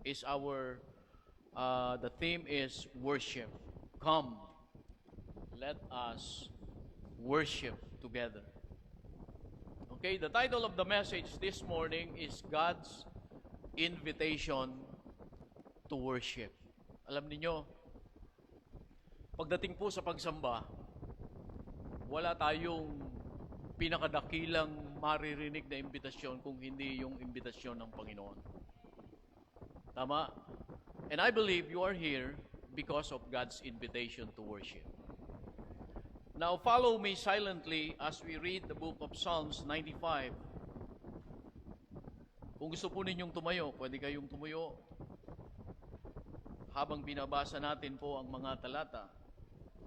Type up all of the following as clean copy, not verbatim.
is the theme is worship. Come, let us worship together. Okay, the title of the message this morning is God's Invitation to Worship. Alam niyo, pagdating po sa pagsamba, wala tayong pinakadakilang maririnig na imbitasyon kung hindi yung imbitasyon ng Panginoon. Tama? And I believe you are here because of God's invitation to worship. Now follow me silently as we read the book of Psalms 95. Kung gusto po ninyong tumayo, pwede kayong tumuyo habang binabasa natin po ang mga talata.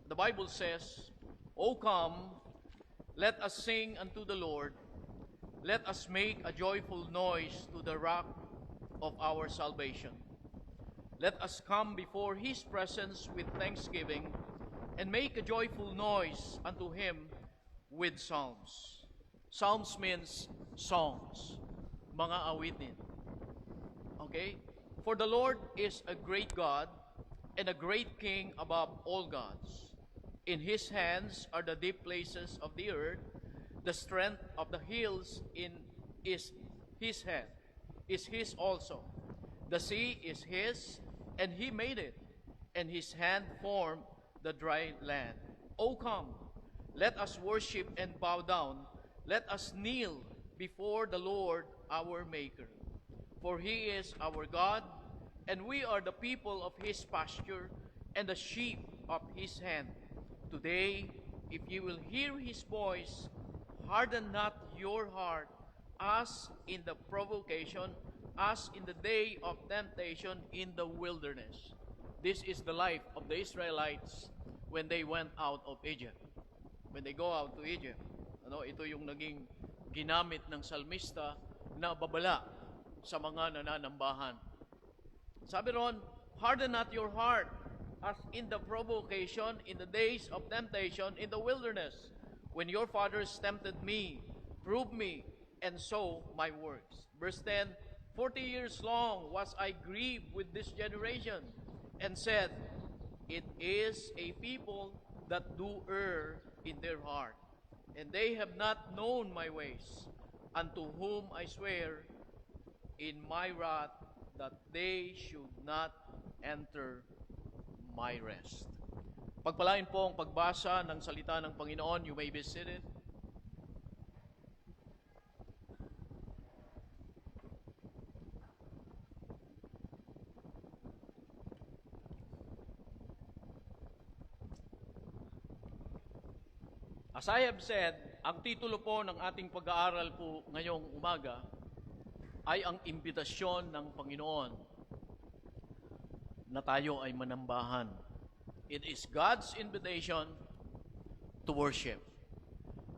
The Bible says, O come, let us sing unto the Lord. Let us make a joyful noise to the rock of our salvation. Let us come before His presence with thanksgiving and make a joyful noise unto Him with psalms. Psalms means songs, mga awitin. Okay? For the Lord is a great God and a great King above all gods. In His hands are the deep places of the earth. The strength of the hills is His hand, is His also. The sea is His, and He made it, and His hand formed the dry land. O come, let us worship and bow down. Let us kneel before the Lord our Maker. For He is our God, and we are the people of His pasture, and the sheep of His hand. Today, if you will hear His voice, harden not your heart, as in the provocation, as in the day of temptation in the wilderness. This is the life of the Israelites when they went out of Egypt. When they go out to Egypt. Ito yung naging ginamit ng salmista na babala sa mga nananambahan. Sabi ron, harden not your heart, as in the provocation, in the days of temptation, in the wilderness, when your fathers tempted me, proved me, and saw my works. Verse 10, 40 years long was I grieved with this generation, and said, it is a people that do err in their heart, and they have not known my ways, unto whom I swear in my wrath that they should not enter my rest. Pagpalain po ang pagbasa ng salita ng Panginoon. You may be seated. As I have said, ang titulo po ng ating pag-aaral po ngayong umaga ay ang imbitasyon ng Panginoon na tayo ay manambahan. It is God's invitation to worship.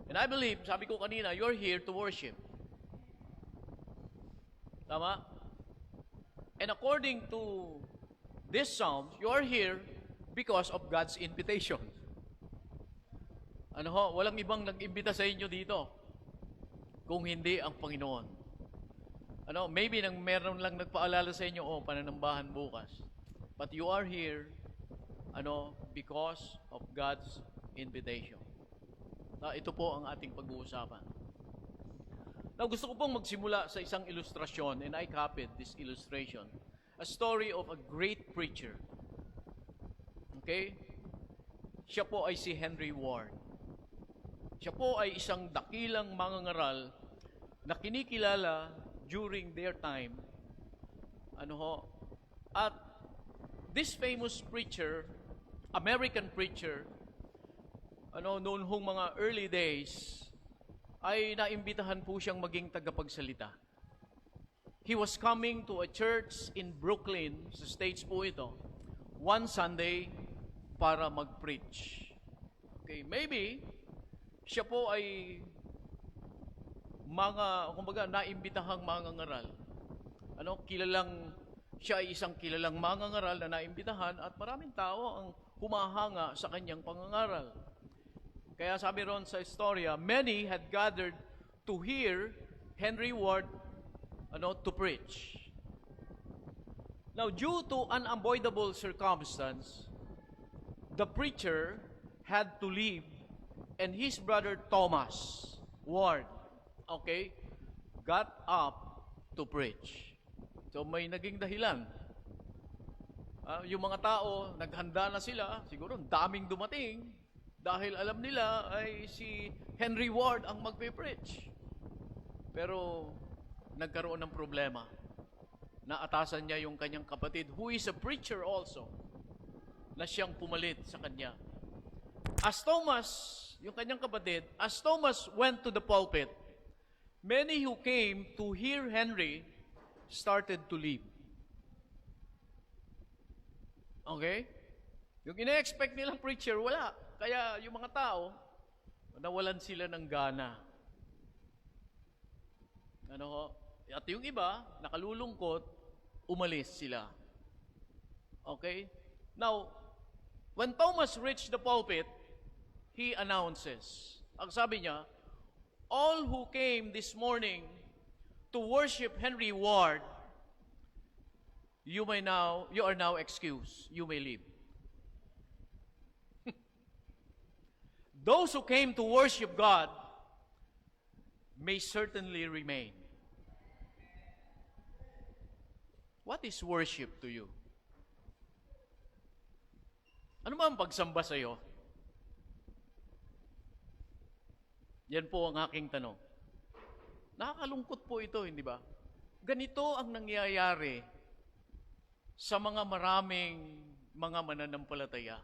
And I believe, sabi ko kanina, you're here to worship. Tama? And according to this psalm, you're here because of God's invitation. Walang ibang nag-imbita sa inyo dito kung hindi ang Panginoon. Maybe meron lang nagpaalala sa inyo, pananambahan bukas. But you are here, because of God's invitation. Ito po ang ating pag-uusapan. Now, gusto ko pong magsimula sa isang ilustrasyon, and I copied this illustration. A story of a great preacher. Okay? Siya po ay si Henry Ward. Siya po ay isang dakilang mangangaral na kinikilala during their time. At this famous preacher, American preacher, noon hong mga early days, ay naimbitahan po siyang maging tagapagsalita. He was coming to a church in Brooklyn, sa States po ito, one Sunday para mag-preach. Okay, maybe siya po ay naimbitahang mangangaral. Siya ay isang kilalang mangangaral na naimbitahan at maraming tao ang humahanga sa kanyang pangangaral. Kaya sabi ron sa istorya, many had gathered to hear Henry Ward to preach. Now, due to unavoidable circumstance, the preacher had to leave, and his brother Thomas Ward, okay, got up to preach. So may naging dahilan. Yung mga tao, naghanda na sila, siguro daming dumating, dahil alam nila ay si Henry Ward ang magpe-preach. Pero nagkaroon ng problema. Naatasan niya yung kanyang kapatid, who is a preacher also, na siyang pumalit sa kanya. As Thomas, yung kanyang kapatid, as Thomas went to the pulpit, many who came to hear Henry started to leave. Okay? Yung ina-expect nilang preacher, wala. Kaya yung mga tao, nawalan sila ng gana. Ano ho? At yung iba, nakalulungkot, umalis sila. Okay? Now, when Thomas reached the pulpit, he announces. Ang sabi niya, all who came this morning to worship Henry Ward, you are now excused. You may leave. Those who came to worship God may certainly remain. What is worship to you? Ano ba ang pagsamba sa iyo? Yan po ang aking tanong. Nakakalungkot po ito, hindi ba? Ganito ang nangyayari sa mga maraming mga mananampalataya.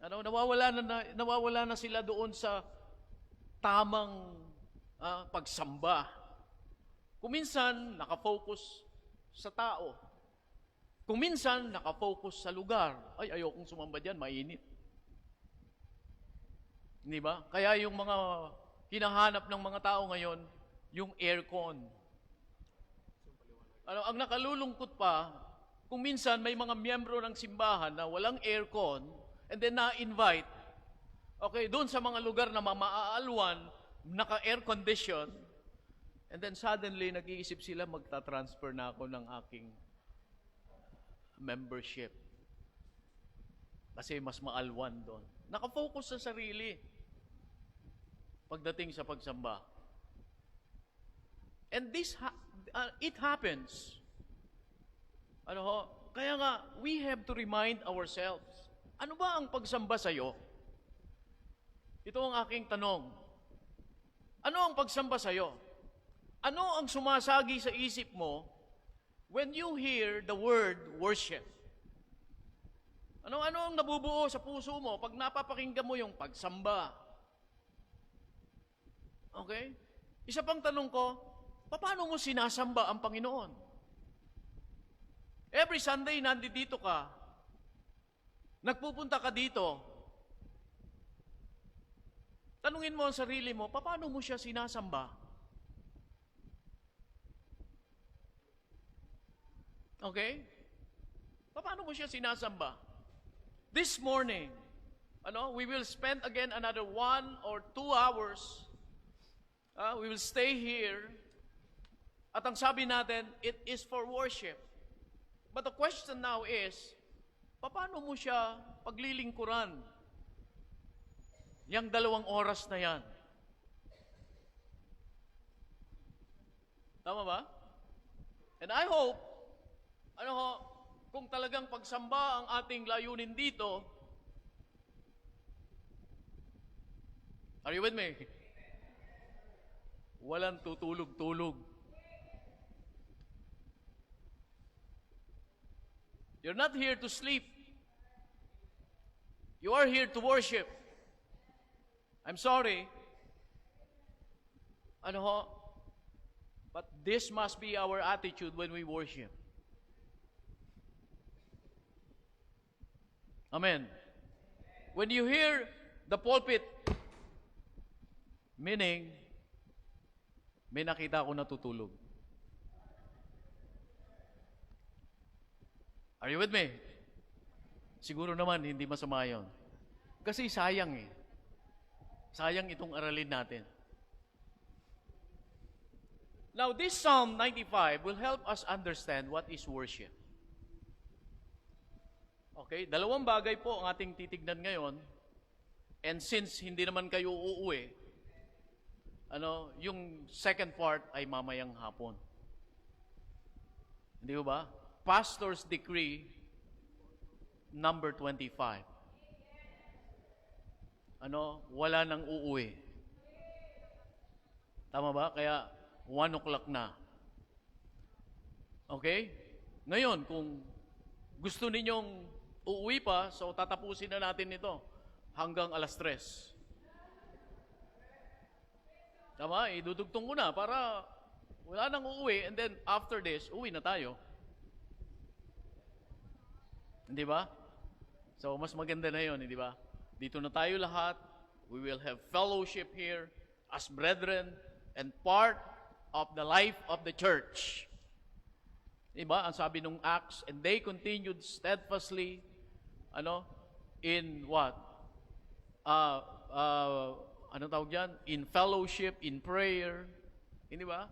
Nawawala na sila doon sa tamang pagsamba. Kuminsan, nakafocus sa tao. Kuminsan, nakafocus sa lugar. Ay, ayokong sumamba dyan, mainit. Hindi ba? Kaya yung mga hinahanap ng mga tao ngayon, yung aircon. Ang nakalulungkot pa, kung minsan may mga miyembro ng simbahan na walang aircon, and then na-invite, okay, doon sa mga lugar na mamaalwan, naka-air condition, and then suddenly nag-iisip sila, magta-transfer na ako ng aking membership. Kasi mas maalwan doon. Nakafocus sa sarili pagdating sa pagsamba. And this it happens. Kaya nga, we have to remind ourselves, ano ba ang pagsamba sa iyo? Ito ang aking tanong. Ano ang pagsamba sa iyo? Ano ang sumasagi sa isip mo when you hear the word worship? Ano ang nabubuo sa puso mo pag napapakinggan mo yung pagsamba? Okay? Isa pang tanong ko, paano mo sinasamba ang Panginoon? Every Sunday, nandito ka. Nagpupunta ka dito. Tanungin mo ang sarili mo, paano mo siya sinasamba? Okay? Paano mo siya sinasamba? This morning, we will spend again another 1 or 2 hours. We will stay here. At ang sabi natin, it is for worship. But the question now is, paano mo siya paglilingkuran? Yang 2 oras na yan. Tama ba? And I hope, kung talagang pagsamba ang ating layunin dito, are you with me? Walang tutulog-tulog. You're not here to sleep. You are here to worship. I'm sorry. But this must be our attitude when we worship. Amen. When you hear the pulpit, meaning, may nakita ako natutulog. Are you with me? Siguro naman, hindi masama yun. Kasi sayang eh. Sayang itong aralin natin. Now, this Psalm 95 will help us understand what is worship. Okay, dalawang bagay po ang ating titignan ngayon. And since hindi naman kayo uuwi, yung second part ay mamayang hapon. Hindi ba? Pastor's Decree number 25. Wala nang uuwi. Tama ba? Kaya 1 o'clock na. Okay? Ngayon, kung gusto ninyong uuwi pa, so tatapusin na natin ito hanggang 3:00. Tama? Idudugtong ko na para wala nang uuwi, and then after this, uwi na tayo. Hindi ba? So, mas maganda na yun, hindi ba? Dito na tayo lahat. We will have fellowship here as brethren and part of the life of the church. Diba? Ang sabi nung Acts, and they continued steadfastly, in what? Ano tawag yan? In fellowship, in prayer. Hindi ba?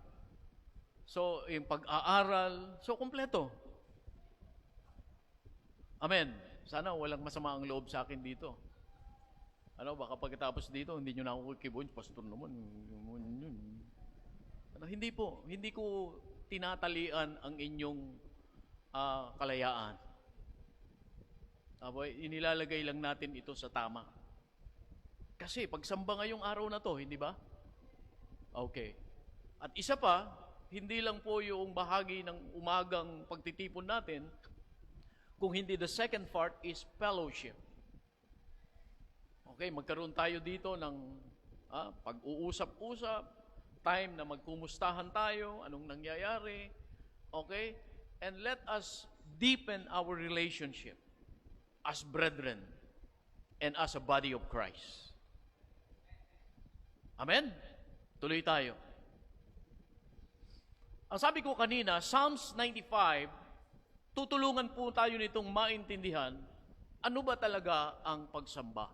So, yung pag-aaral. So, kompleto. Amen. Sana walang masama ang loob sa akin dito. Baka pagkatapos dito, hindi nyo na ako kikibon, pastor naman. Hindi po. Hindi ko tinatalian ang inyong kalayaan. Inilalagay lang natin ito sa tama. Kasi pagsamba ngayong araw na to, hindi ba? Okay. At isa pa, hindi lang po yung bahagi ng umagang pagtitipon natin, kung hindi the second part is fellowship. Okay, magkaroon tayo dito ng pag-uusap-usap, time na magkumustahan tayo, anong nangyayari, okay? And let us deepen our relationship as brethren and as a body of Christ. Amen? Tuloy tayo. Ang sabi ko kanina, Psalms 95, tutulungan po tayo nitong maintindihan ano ba talaga ang pagsamba.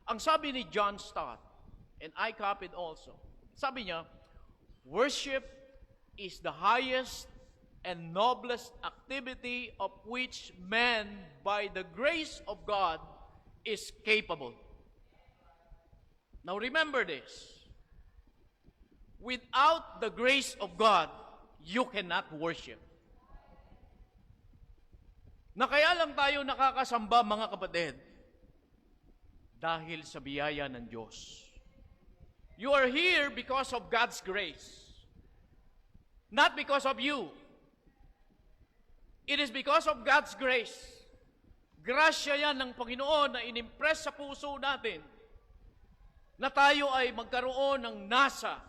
Ang sabi ni John Stott, and I copied also, sabi niya, worship is the highest and noblest activity of which man, by the grace of God, is capable. Now remember this. Without the grace of God, you cannot worship. Na kaya lang tayo nakakasamba, mga kapatid, dahil sa biyaya ng Diyos. You are here because of God's grace. Not because of you. It is because of God's grace. Grasya yan ng Panginoon na inimpress sa puso natin na tayo ay magkaroon ng nasa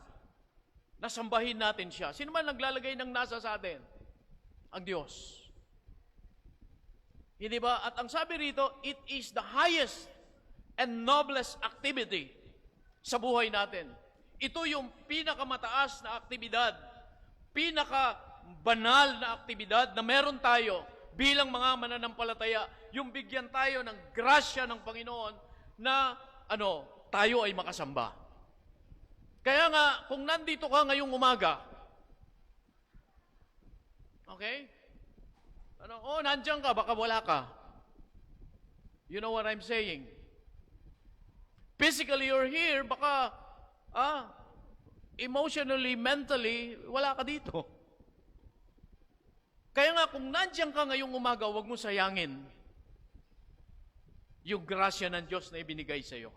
na sambahin natin siya. Sino man naglalagay ng nasa sa atin? Ang Diyos. Hindi ba? At ang sabi rito, it is the highest and noblest activity sa buhay natin. Ito yung pinakamataas na aktibidad, pinakabanal na aktibidad na meron tayo bilang mga mananampalataya, yung bigyan tayo ng grasya ng Panginoon na tayo ay makasamba. Kaya nga, kung nandito ka ngayong umaga, okay? Nandiyan ka, baka wala ka. You know what I'm saying? Physically, you're here, baka, emotionally, mentally, wala ka dito. Kaya nga, kung nandiyan ka ngayong umaga, huwag mo sayangin yung grasya ng Diyos na ibinigay sa iyo.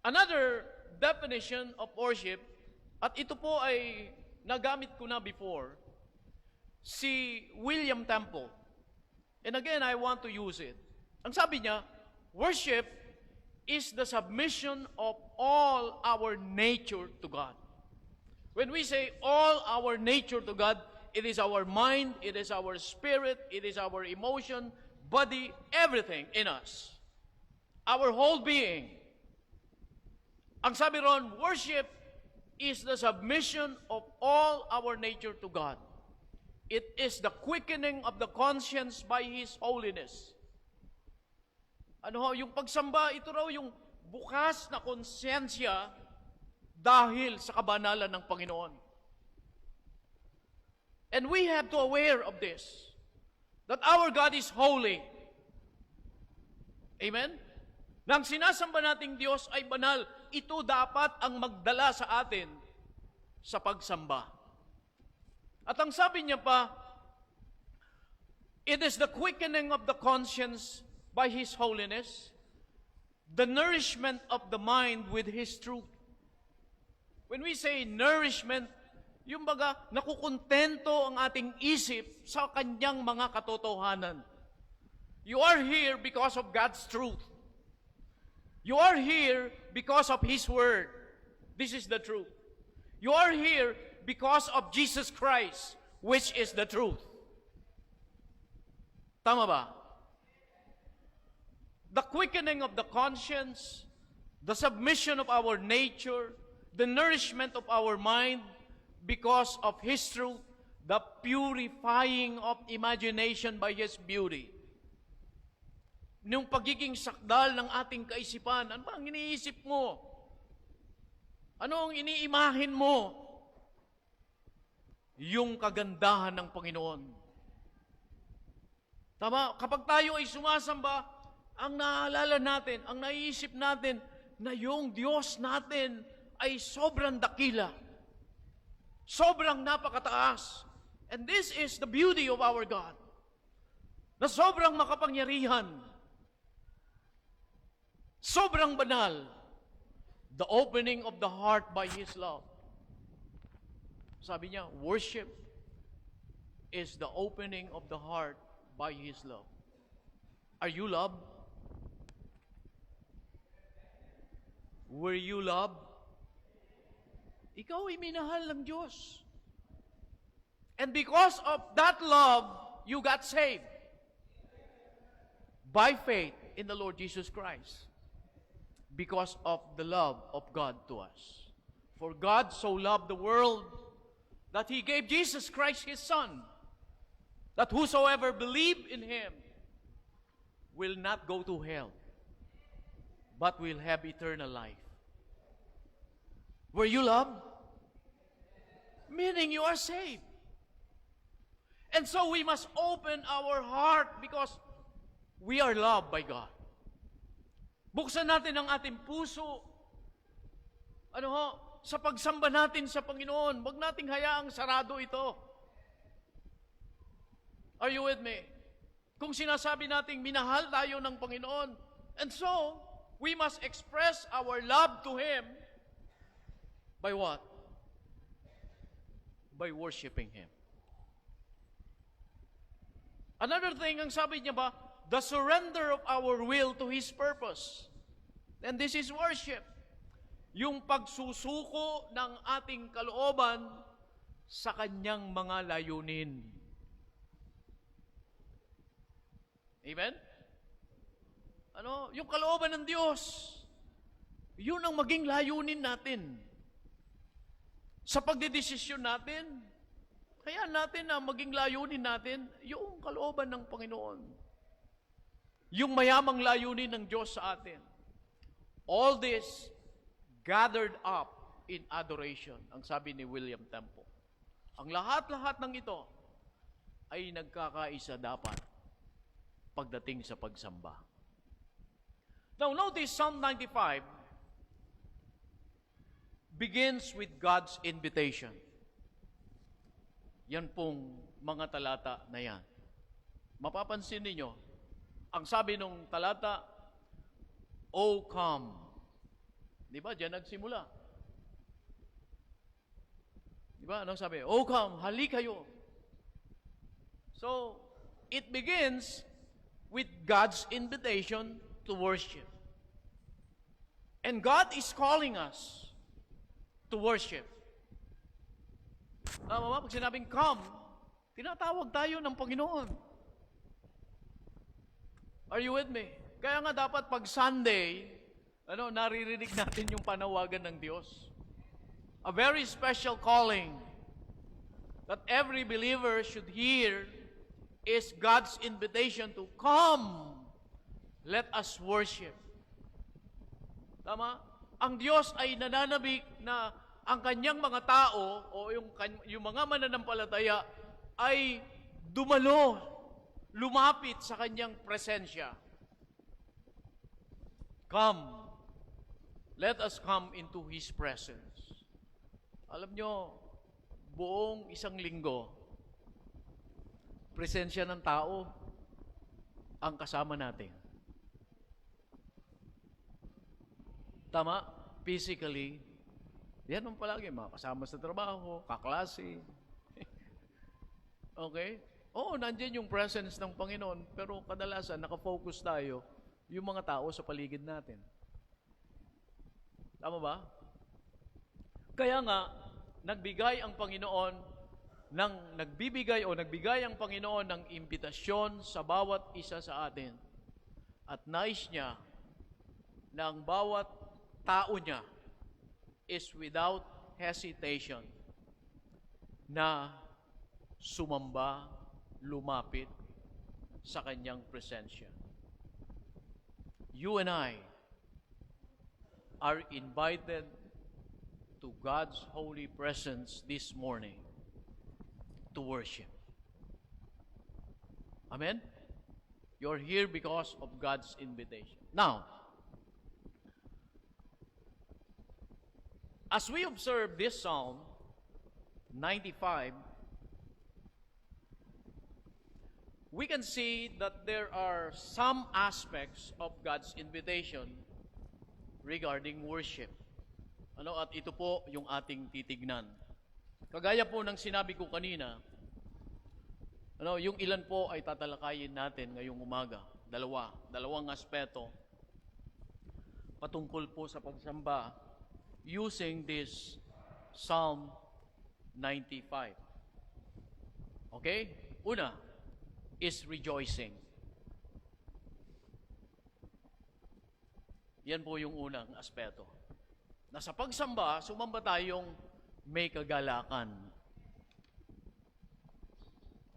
Another definition of worship, at ito po ay nagamit ko na before, si William Temple. And again, I want to use it. Ang sabi niya, worship is the submission of all our nature to God. When we say all our nature to God, it is our mind, it is our spirit, it is our emotion, body, everything in us. Our whole being. Ang sabi ron, worship is the submission of all our nature to God. It is the quickening of the conscience by His holiness. Yung pagsamba, ito raw yung bukas na konsyensya dahil sa kabanalan ng Panginoon. And we have to aware of this, that our God is holy. Amen? Nang sinasamba nating Diyos ay banal, ito dapat ang magdala sa atin sa pagsamba. At ang sabi niya pa, it is the quickening of the conscience by His holiness, the nourishment of the mind with His truth. When we say nourishment, yung baga, nakukontento ang ating isip sa kanyang mga katotohanan. You are here because of God's truth. You are here because of His Word. This is the truth. You are here because of Jesus Christ, which is the truth. Tama ba? The quickening of the conscience, the submission of our nature, the nourishment of our mind because of His truth, the purifying of imagination by His beauty. Nung pagiging sakdal ng ating kaisipan, ano ba ang iniisip mo? Ano ang iniimahin mo? Yung kagandahan ng Panginoon. Tama? Kapag tayo ay sumasamba, ang naalala natin, ang naiisip natin, na yung Diyos natin ay sobrang dakila. Sobrang napakataas. And this is the beauty of our God. Na sobrang makapangyarihan. Sobrang banal. The opening of the heart by His love. Sabi niya, worship is the opening of the heart by His love. Are you loved? Were you loved? Ikaw ay minahal ng Diyos. And because of that love, you got saved. By faith in the Lord Jesus Christ. Because of the love of God to us. For God so loved the world that He gave Jesus Christ His Son, that whosoever believe in Him will not go to hell, but will have eternal life. Were you loved? Meaning you are saved. And so we must open our heart because we are loved by God. Buksan natin ang ating puso. Sa pagsamba natin sa Panginoon, wag nating hayaang sarado ito. Are you with me? Kung sinasabi nating minahal tayo ng Panginoon, and so, we must express our love to Him by what? By worshiping Him. Another thing, ang sabi niya ba, the surrender of our will to His purpose. And this is worship. Yung pagsusuko ng ating kalooban sa Kanyang mga layunin. Amen? Yung kalooban ng Diyos, yun ang maging layunin natin. Sa pagdedesisyon natin, kaya natin na maging layunin natin, yung kalooban ng Panginoon. Yung mayamang layunin ng Diyos sa atin. All this gathered up in adoration, ang sabi ni William Temple. Ang lahat-lahat ng ito ay nagkakaisa dapat pagdating sa pagsamba. Now, notice Psalm 95 begins with God's invitation. Yan pong mga talata na yan. Mapapansin ninyo, ang sabi nung talata, "O come." Di ba? Diyan nagsimula. Di ba? Anong sabi? "O come, halik kayo." So, it begins with God's invitation to worship. And God is calling us to worship. Tama ba? Pag sinabing come, tinatawag tayo ng Panginoon. Are you with me? Kaya nga dapat pag Sunday, naririnig natin yung panawagan ng Diyos. A very special calling that every believer should hear is God's invitation to come. Let us worship. Tama? ang Diyos ay nananabik na ang kanyang mga tao o yung mga mananampalataya ay dumalo, lumapit sa kanyang presensya. Come, let us come into His presence. Alam nyo, buong isang linggo, presensya ng tao ang kasama natin. Tama? Physically, yan ang palagi, mga kasama sa trabaho, kaklase. Okay? Oo, nandiyan yung presence ng Panginoon, pero kadalasan nakafocus tayo yung mga tao sa paligid natin. Tama ba? Kaya nga, nagbigay ang Panginoon ng imbitasyon sa bawat isa sa atin. At nais niya na ang bawat tao niya is without hesitation na sumamba, lumapit sa kanyang presensya. You and I are invited to God's holy presence this morning to worship. Amen? You're here because of God's invitation. Now, as we observe this Psalm 95, we can see that there are some aspects of God's invitation regarding worship. At ito po yung ating titignan. Kagaya po ng sinabi ko kanina, yung ilan po ay tatalakayin natin ngayong umaga. Dalawang aspeto patungkol po sa pagsamba using this Psalm 95. Okay? Una is rejoicing. Yan po yung unang aspeto. Na sa pagsamba, sumamba tayong may kagalakan.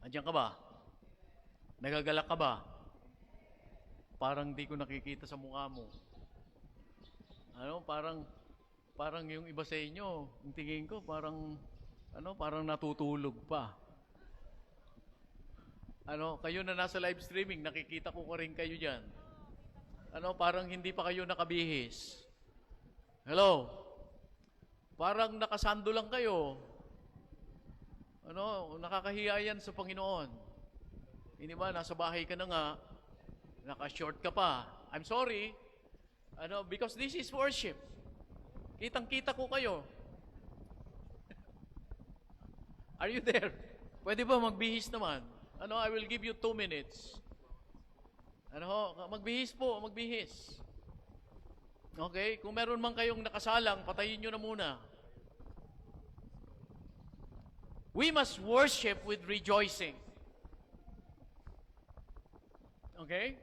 Andiyan ka ba? Nagagalak ka ba? Parang di ko nakikita sa mukha mo. Parang yung iba sa inyo, yung tingin ko, parang natutulog pa. Kayo na nasa live streaming, nakikita ko rin kayo dyan. Parang hindi pa kayo nakabihis. Hello? Parang nakasando lang kayo. Nakakahiya yan sa Panginoon. Hindi ba, nasa bahay ka na nga, naka-short ka pa. I'm sorry. Because this is worship. Kitang-kita ko kayo. Are you there? Pwede ba magbihis naman? I will give you 2 minutes. Magbihis po, magbihis. Okay? Kung meron man kayong nakasalang, patayin nyo na muna. We must worship with rejoicing. Okay?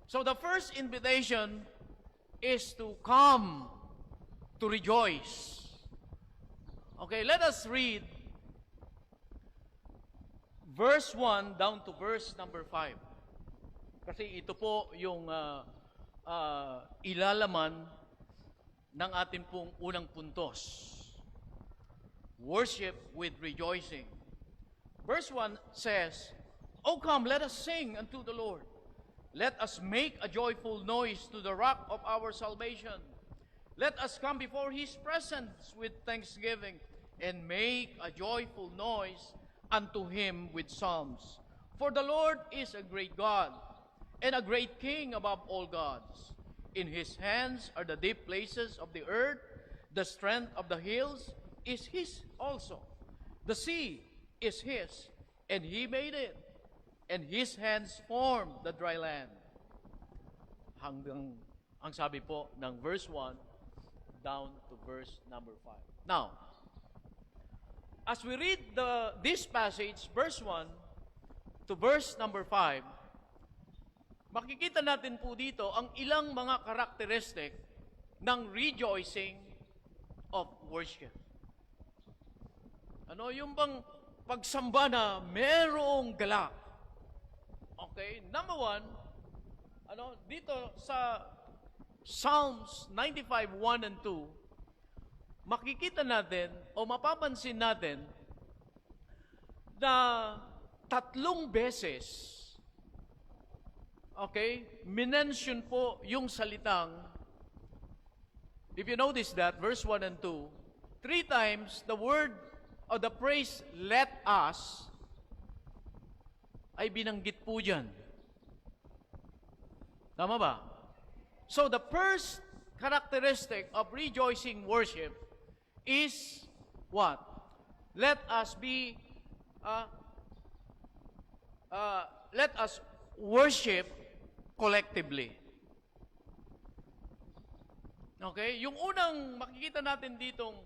So the first invitation is to come to rejoice. Okay, let us read verse 1 down to verse number 5. Kasi ito po yung ilalaman ng ating pong unang puntos. Worship with rejoicing. Verse 1 says, O come, let us sing unto the Lord. Let us make a joyful noise to the rock of our salvation. Let us come before His presence with thanksgiving and make a joyful noise unto Him with psalms. For the Lord is a great God and a great King above all gods. In His hands are the deep places of the earth. The strength of the hills is His also. The sea is His, and He made it. And His hands formed the dry land. Hanggang ang sabi po ng verse 1 down to verse number 5. Now, as we read this passage, verse 1 to verse number 5, makikita natin po dito ang ilang mga karakteristik ng rejoicing of worship. Yung bang pagsamba na merong galak. Okay, number 1, dito Psalms 95, 1 and 2, makikita natin o mapapansin natin na 3 beses, okay, minention po yung salitang, if you notice that, verse 1 and 2, 3 times the word or the phrase, let us, ay binanggit po dyan. Tama ba? So the first characteristic of rejoicing worship is what? Let us be, let us worship collectively. Okay? Yung unang makikita natin ditong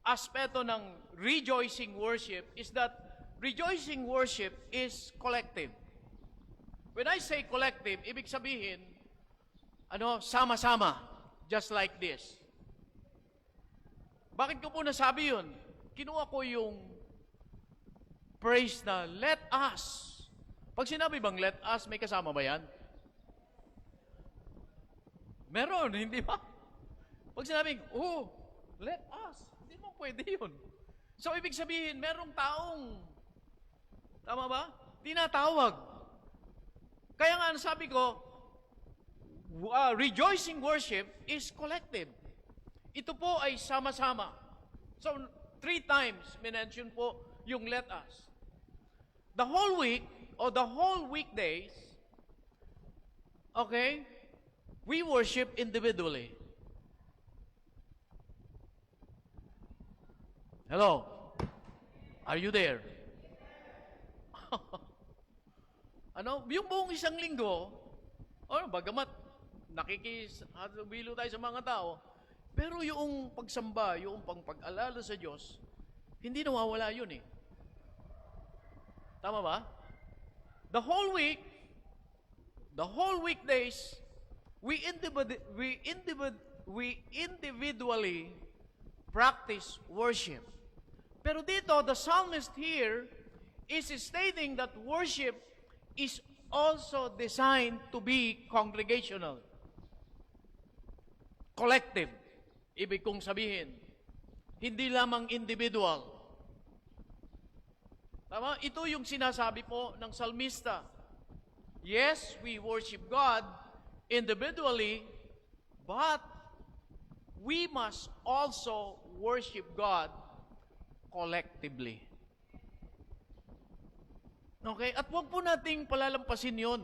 aspeto ng rejoicing worship is that rejoicing worship is collective. When I say collective, ibig sabihin, sama-sama, just like this. Bakit ko po nasabi yun? Kinuha ko yung phrase na, let us. Pag sinabi bang let us, may kasama ba yan? Meron, hindi ba? Pag sinabing, let us, hindi mo pwede yun. So, ibig sabihin, merong taong, tama ba? Tinatawag. Kaya nga, sabi ko, rejoicing worship is collective. Ito po ay sama-sama. So, 3 times, minention po yung let us. The whole week, or the whole weekdays, okay, we worship individually. Hello? Are you there? Yung buong isang linggo, bagamat nakikisalo tayo sa mga tao, pero yung pagsamba, yung pag-alala sa Diyos, hindi nawawala yun eh. Tama ba? The whole week, the whole weekdays, we individually practice worship. Pero dito, the psalmist here is stating that worship is also designed to be congregational. Collective. Ibig kong sabihin, hindi lamang individual. Tama? Ito yung sinasabi po ng salmista. Yes, we worship God individually, but we must also worship God collectively. Okay? At huwag po nating palalampasin yun.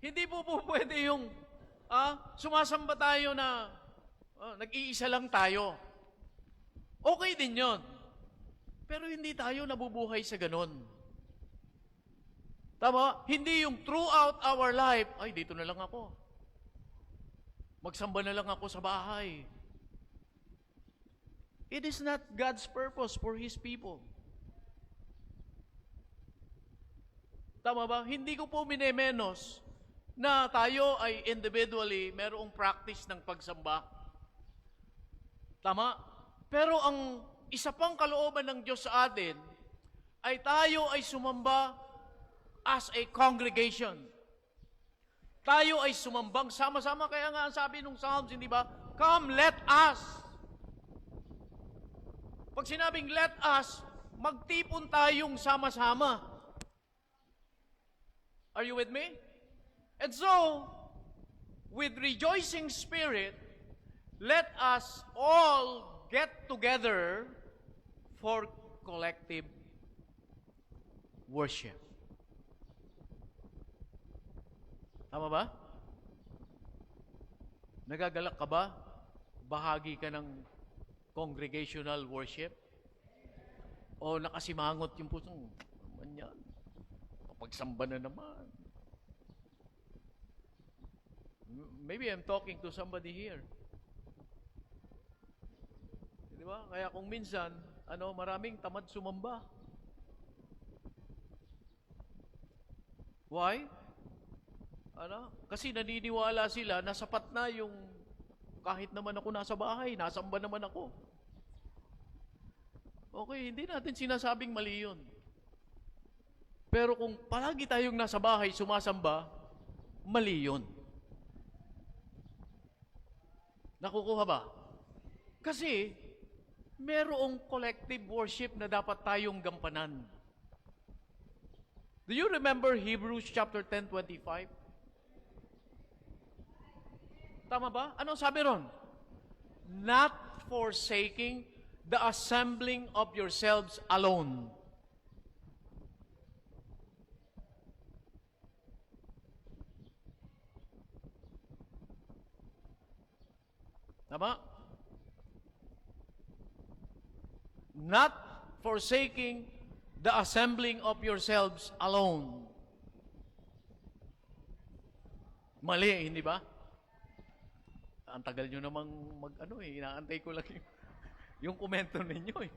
Hindi po pwede yung sumasamba tayo na nag-iisa lang tayo. Okay din yun. Pero hindi tayo nabubuhay sa ganun. Tama? Hindi yung throughout our life, ay, dito na lang ako. Magsamba na lang ako sa bahay. It is not God's purpose for His people. Tama ba? Hindi ko po minemenos na tayo ay individually merong practice ng pagsamba. Tama? Pero ang isa pang kalooban ng Diyos sa atin ay tayo ay sumamba as a congregation. Tayo ay sumambang sama-sama. Kaya nga ang sabi ng Psalms, hindi ba? Come, let us. Pag sinabing let us, magtipon tayong sama-sama. Are you with me? And so, with rejoicing spirit, let us all get together for collective worship. Tama ba? Nagagalak ka ba? Bahagi ka ng congregational worship? O nakasimangot yung pusong, naman yan, pagsamba na naman. Maybe I'm talking to somebody here. Di ba? Kaya kung minsan, maraming tamad sumamba. Why? Kasi naniniwala sila na sapat na yung kahit naman ako nasa bahay, nasamba naman ako. Okay, hindi natin sinasabing mali yun. Pero kung palagi tayong nasa bahay, sumasamba, mali yun. Nakukuha ba? Kasi, merong collective worship na dapat tayong gampanan. Do you remember Hebrews chapter 10:25? Tama ba? Anong sabi ron? Not forsaking the assembling of yourselves alone. Tama? Not forsaking the assembling of yourselves alone. Mali, hindi ba? Ang tagal nyo namang inaantay ko lang yung komento ninyo eh.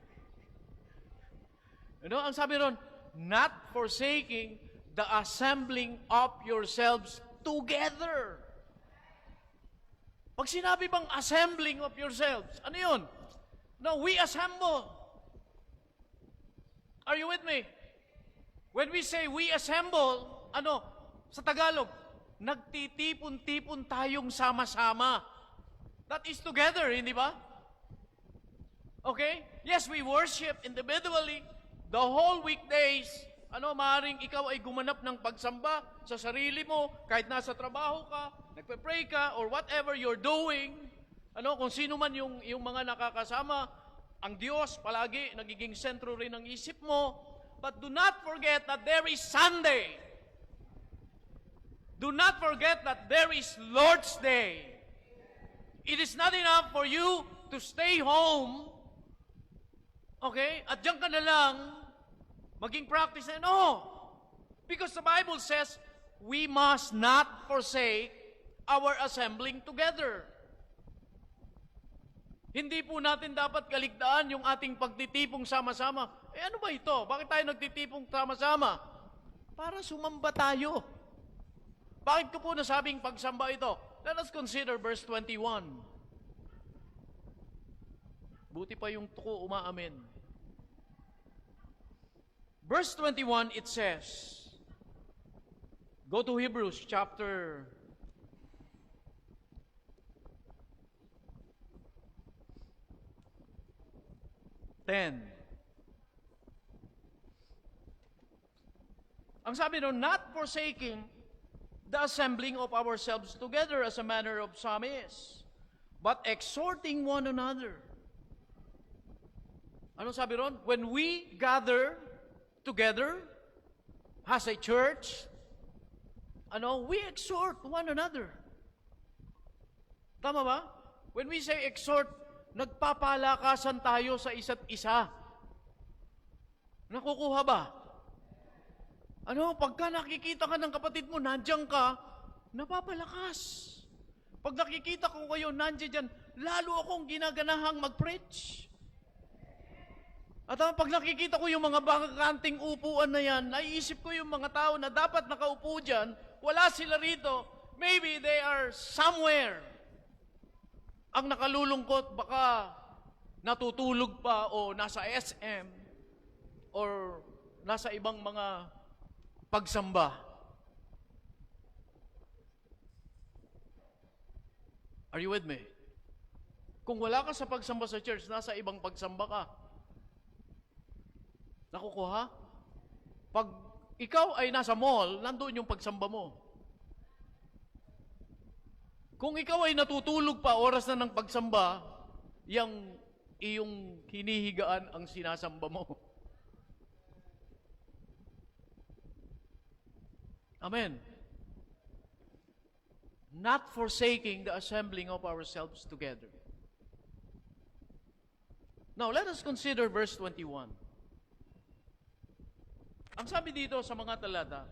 Ang sabi ron, not forsaking the assembling of yourselves together. Pag sinabi bang assembling of yourselves, ano yun? No, we assemble. Are you with me? When we say we assemble, sa Tagalog, nagtitipon-tipon tayong sama-sama. That is together, hindi ba? Okay? Yes, we worship individually the whole weekdays. Maaaring ikaw ay gumanap ng pagsamba sa sarili mo, kahit nasa trabaho ka, nagpe-pray ka, or whatever you're doing. Kung sino man yung mga nakakasama, ang Diyos palagi nagiging sentro rin ng isip mo. But do not forget that there is Sunday. Do not forget that there is Lord's Day. It is not enough for you to stay home, okay? At diyan ka na lang maging practice na, no. Because the Bible says, we must not forsake our assembling together. Hindi po natin dapat kaligtaan yung ating pagtitipong sama-sama. Ano ba ito? Bakit tayo nagtitipong sama-sama? Para sumamba tayo. Bakit ko po nasabing pagsamba ito? Let us consider verse 21. Buti pa yung tuko umaamin. Verse 21, it says, go to Hebrews chapter 10. Ang sabi no, not forsaking the assembling of ourselves together as a manner of some is, but exhorting one another. Ano sabi ron? When we gather together as a church, we exhort one another. Tama ba? When we say exhort, nagpapalakasan tayo sa isa't isa. Nakukuha ba? Pagka nakikita ka ng kapatid mo, nandiyan ka, napapalakas. Pag nakikita ko kayo, nandiyan dyan, lalo akong ginaganahang mag-preach. At pag nakikita ko yung mga bakanting upuan na yan, naiisip ko yung mga tao na dapat nakaupo dyan, wala sila rito, maybe they are somewhere. Ang nakalulungkot, baka natutulog pa o nasa SM or nasa ibang mga pagsamba. Are you with me? Kung wala ka sa pagsamba sa church, nasa ibang pagsamba ka. Nakukuha? Pag ikaw ay nasa mall, nandoon yung pagsamba mo. Kung ikaw ay natutulog pa, oras na ng pagsamba, yung iyong hinihigaan ang sinasamba mo. Amen. Not forsaking the assembling of ourselves together. Now, let us consider verse 21. Ang sabi dito sa mga talata,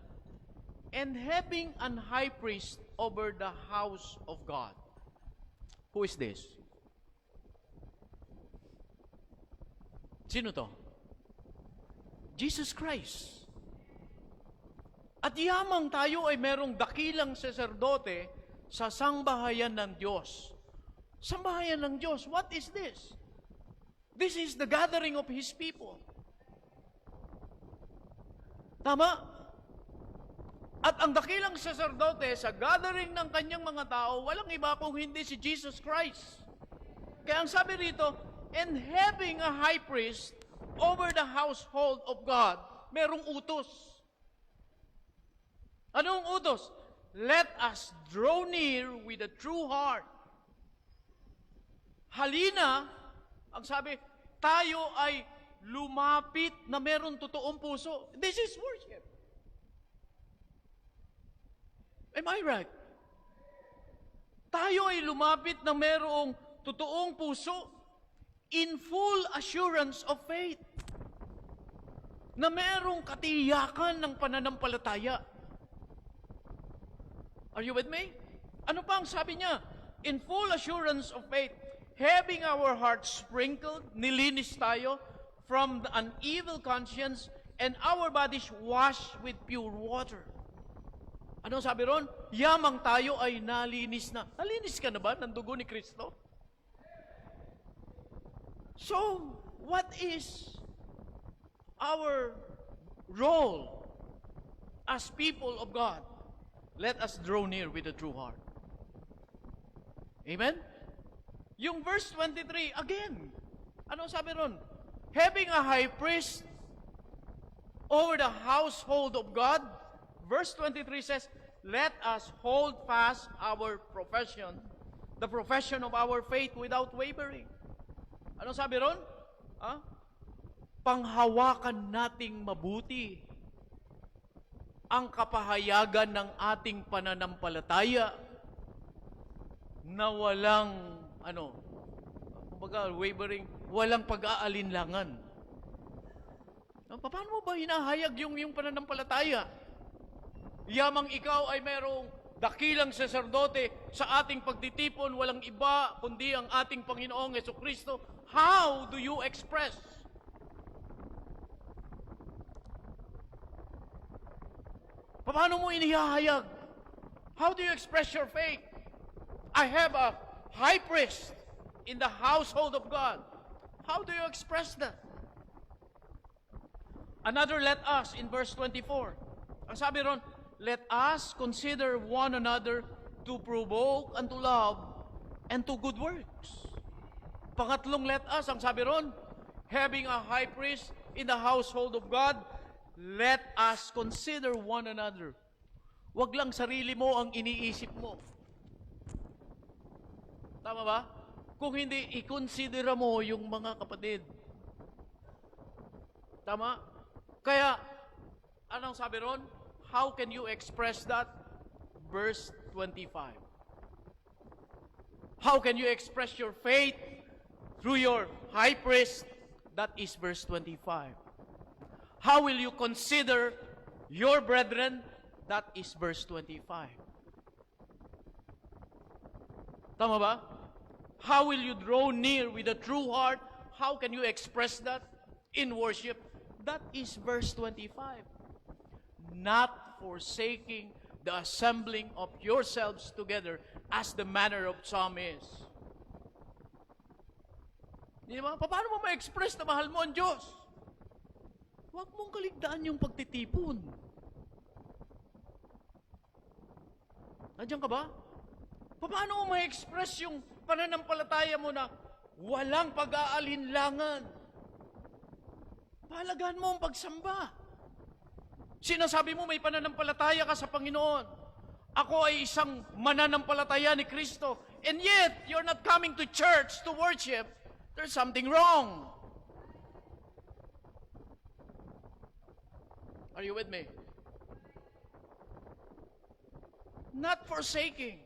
and having an high priest over the house of God. Who is this? Sino to? Jesus Christ. At yamang tayo ay merong dakilang saserdote sa sangbahayan ng Diyos. Sambahayan ng Diyos, what is this? This is the gathering of His people. Tama? At ang dakilang saserdote sa gathering ng kanyang mga tao, walang iba kung hindi si Jesus Christ. Kaya ang sabi rito, and having a high priest over the household of God, merong utos. Anong utos? Let us draw near with a true heart. Halina, ang sabi, tayo ay lumapit na meron totoong puso. This is worship. Am I right? Tayo ay lumapit na merong totoong puso in full assurance of faith. Na merong katiyakan ng pananampalataya. Are you with me? Ano pa ang sabi niya? In full assurance of faith, having our hearts sprinkled, nilinis tayo from an evil conscience, and our bodies washed with pure water. Ano sabi ron? Yamang tayo ay nalinis na. Nalinis ka na ba ng dugo ni Kristo? So, what is our role as people of God? Let us draw near with a true heart. Amen? Yung verse 23, again, ano sabi ron? Having a high priest over the household of God, verse 23 says, let us hold fast our profession, the profession of our faith without wavering. Ano sabi ron? Panghawakan nating mabuti ang kapahayagan ng ating pananampalataya na walang, kumbaga, wavering, walang pag-aalinlangan. Paano mo ba hinahayag yung pananampalataya? Yamang ikaw ay merong dakilang saserdote sa ating pagtitipon, walang iba kundi ang ating Panginoong Jesucristo. How do you express? Paano mo inihahayag? How do you express your faith? I have a high priest in the household of God. How do you express that? Another let us in verse 24. Ang sabi ron, let us consider one another to provoke unto love and to good works. Pangatlong let us, ang sabi ron, having a high priest in the household of God, let us consider one another. Wag lang sarili mo ang iniisip mo. Tama ba? Kung hindi, i-considera mo yung mga kapatid. Tama? Kaya, anong sabi ron? How can you express that? Verse 25. How can you express your faith through your high priest? That is verse 25. How will you consider your brethren? That is verse 25. Tama ba? How will you draw near with a true heart? How can you express that in worship? That is verse 25. Not forsaking the assembling of yourselves together as the manner of some is. Di ba? Paano mo ma-express na mahal mo ang Diyos? Huwag mong kaligtaan yung pagtitipon. Nandiyan ka ba? Paano mo ma-express yung pananampalataya mo na walang pag-aalinlangan? Pahalagaan mo ang pagsamba. Sinasabi mo may pananampalataya ka sa Panginoon. Ako ay isang mananampalataya ni Kristo. And yet, you're not coming to church to worship. There's something wrong. Are you with me? Not forsaking.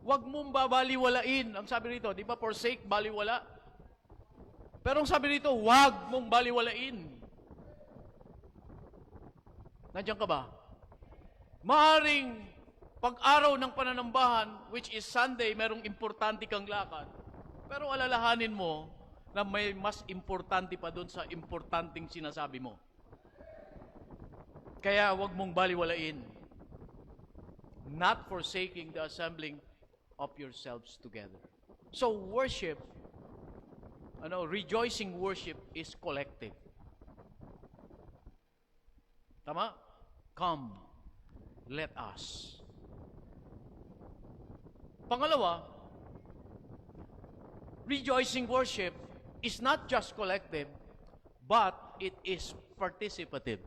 Huwag mong babaliwalain. Ang sabi rito, di ba forsake, baliwala? Pero ang sabi rito, huwag mong baliwalain. Nandiyan ka ba? Maaring pag-araw ng pananambahan, which is Sunday, merong importante kang lakad. Pero alalahanin mo na may mas importante pa doon sa importanteng sinasabi mo. Kaya huwag mong baliwalain. Not forsaking the assembling of yourselves together. So worship, rejoicing worship is collective. Tama? Come, let us. Pangalawa, rejoicing worship is not just collective, but it is participative.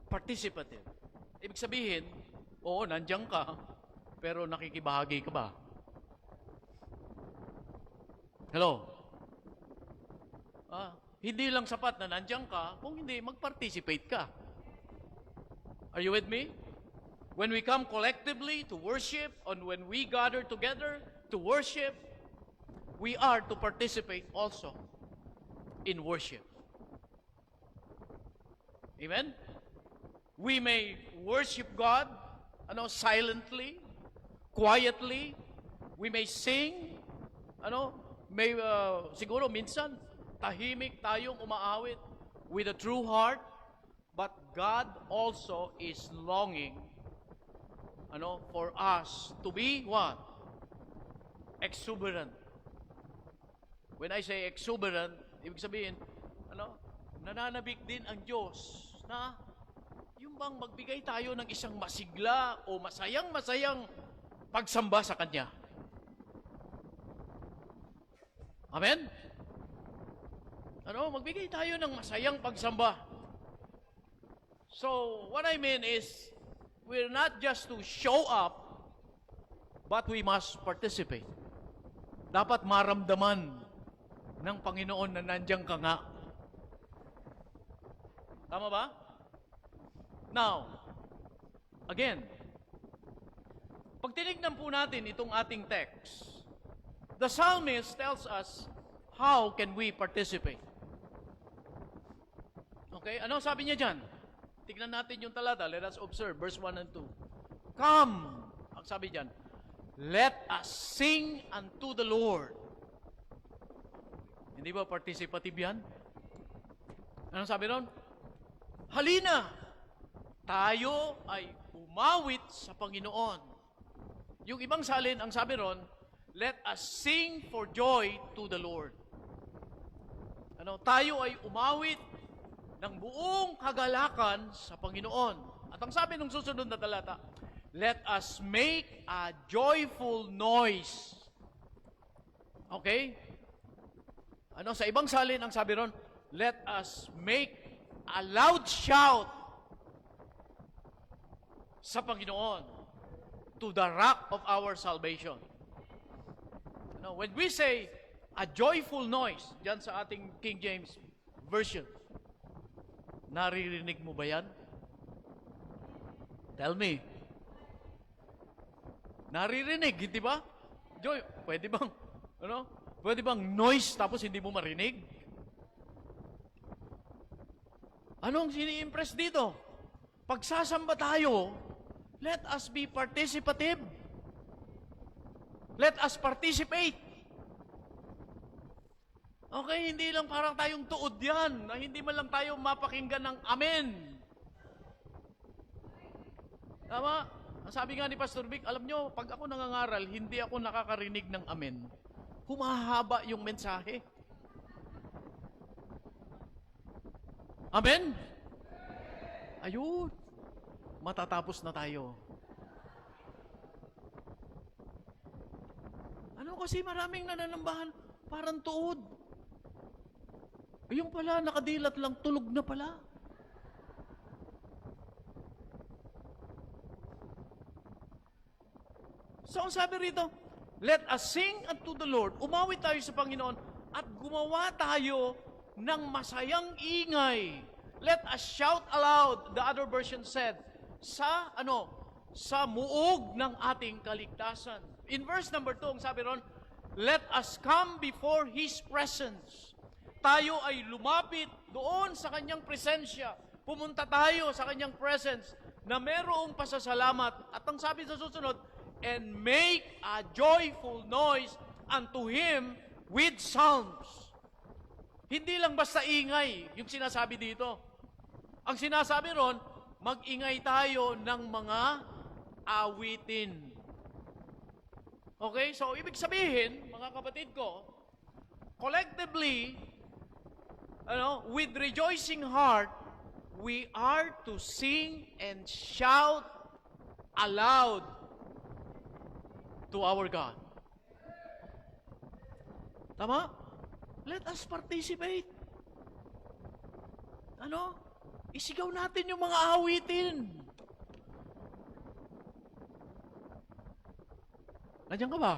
Participative. Ibig sabihin, oo, nandiyan ka, pero nakikibahagi ka ba? Hello? Hindi lang sapat na nandiyan ka, kung hindi, mag-participate ka. Are you with me? When we come collectively to worship, and when we gather together to worship, we are to participate also in worship. Amen? We may worship God, silently, quietly. We may sing, siguro minsan, tahimik tayong umaawit with a true heart, but God also is longing, for us to be what? Exuberant. When I say exuberant, ibig sabihin, nananabik din ang Diyos na yung bang magbigay tayo ng isang masigla o masayang-masayang pagsamba sa Kanya. Amen? Magbigay tayo ng masayang pagsamba. So, what I mean is, we're not just to show up, but we must participate. Dapat maramdaman ng Panginoon na nandiyan ka nga. Tama ba? Now, again, pag tinignan po natin itong ating text, the psalmist tells us how can we participate. Okay, ano sabi niya dyan? Tignan natin yung talata. Let us observe verse 1 and 2. Come, ang sabi dyan, let us sing unto the Lord. Hindi ba participative yan? Anong sabi ron? Halina, tayo ay umawit sa Panginoon. Yung ibang salin, ang sabi ron, let us sing for joy to the Lord. Tayo ay umawit ng buong kagalakan sa Panginoon. At ang sabi ng susunod na talata, let us make a joyful noise. Okay? Sa ibang salin, ang sabi ron, let us make a loud shout sa Panginoon to the rock of our salvation. When we say a joyful noise, dyan sa ating King James Version, naririnig mo ba yan? Tell me. Naririnig, hindi ba? Joy, pwede bang, pwede bang noise tapos hindi mo marinig? Anong sini-impress dito? Pagsasamba tayo, let us be participative. Let us participate. Okay, hindi lang parang tayong tuod yan, na hindi man lang tayo mapakinggan ng amen. Tama? Ang sabi nga ni Pastor Vic, alam nyo, pag ako nangangaral, hindi ako nakakarinig ng amen. Humahaba yung mensahe. Amen? Ayun. Matatapos na tayo. Kasi maraming nananambahan, parang tuod. Yung pala, nakadilat lang, tulog na pala. So, ang sabi rito, let us sing unto the Lord. Umawit tayo sa Panginoon at gumawa tayo ng masayang ingay. Let us shout aloud, the other version said, sa muog ng ating kaligtasan. In verse number 2, ang sabi ron, let us come before His presence. Tayo ay lumapit doon sa Kanyang presensya. Pumunta tayo sa Kanyang presence na merong pasasalamat. At ang sabi sa susunod, and make a joyful noise unto Him with psalms. Hindi lang basta ingay yung sinasabi dito. Ang sinasabi ron, mag-ingay tayo ng mga awitin. Okay? So, ibig sabihin, mga kapatid ko, collectively, with rejoicing heart, we are to sing and shout aloud to our God. Tama? Let us participate. Isigaw natin yung mga awitin. Nandiyan ka ba?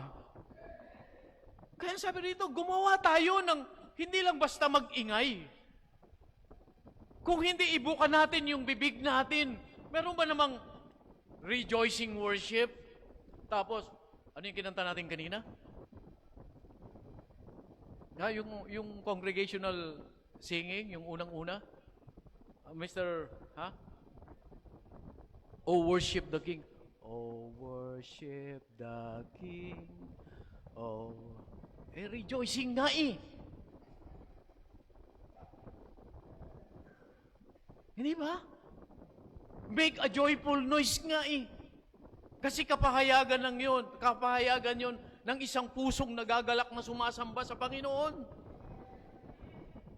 Kaya sabi rito, gumawa tayo ng hindi lang basta mag-ingay. Kung hindi ibuka natin yung bibig natin, meron ba namang rejoicing worship? Tapos, ano yung kinanta natin kanina? Yung congregational singing, yung unang-una. Oh, worship the King. Oh, worship the King. Oh, rejoicing nga eh. Hindi ba? Make a joyful noise nga eh. Kasi kapahayagan yon ng isang pusong nagagalak na sumasamba sa Panginoon.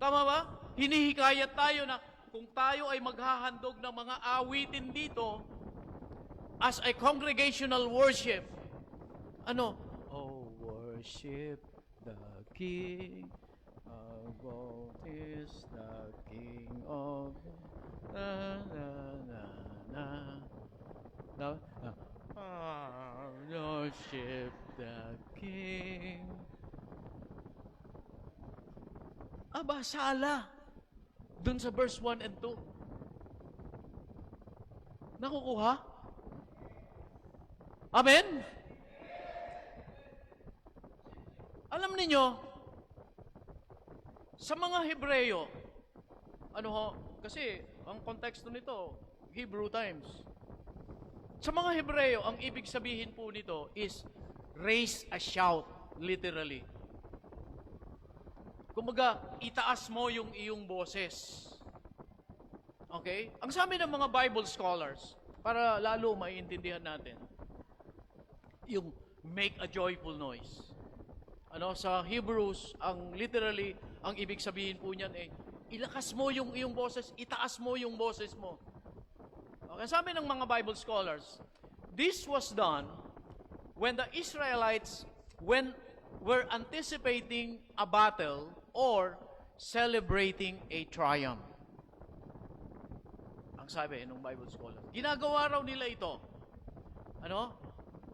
Tama ba? Hinihikayat tayo na kung tayo ay maghahandog ng mga awitin dito as a congregational worship, Oh, worship the King of all is the King of na na na na na na worship the King. Sala. Dun sa verse 1 and 2. Nakukuha? Amen? Alam niyo, sa mga Hebreyo, kasi ang konteksto nito, Hebrew times. Sa mga Hebreyo, ang ibig sabihin po nito is raise a shout, literally. Kumbaga, itaas mo yung iyong boses. Okay? Ang sabi ng mga Bible scholars, para lalo maiintindihan natin, yung make a joyful noise. Sa Hebrews, literally, ang ibig sabihin po niyan ilakas mo yung iyong boses, itaas mo yung boses mo. Okay, sabi ng mga Bible scholars, this was done when the Israelites were anticipating a battle or celebrating a triumph. Ang sabi ng Bible scholars, ginagawa raw nila ito.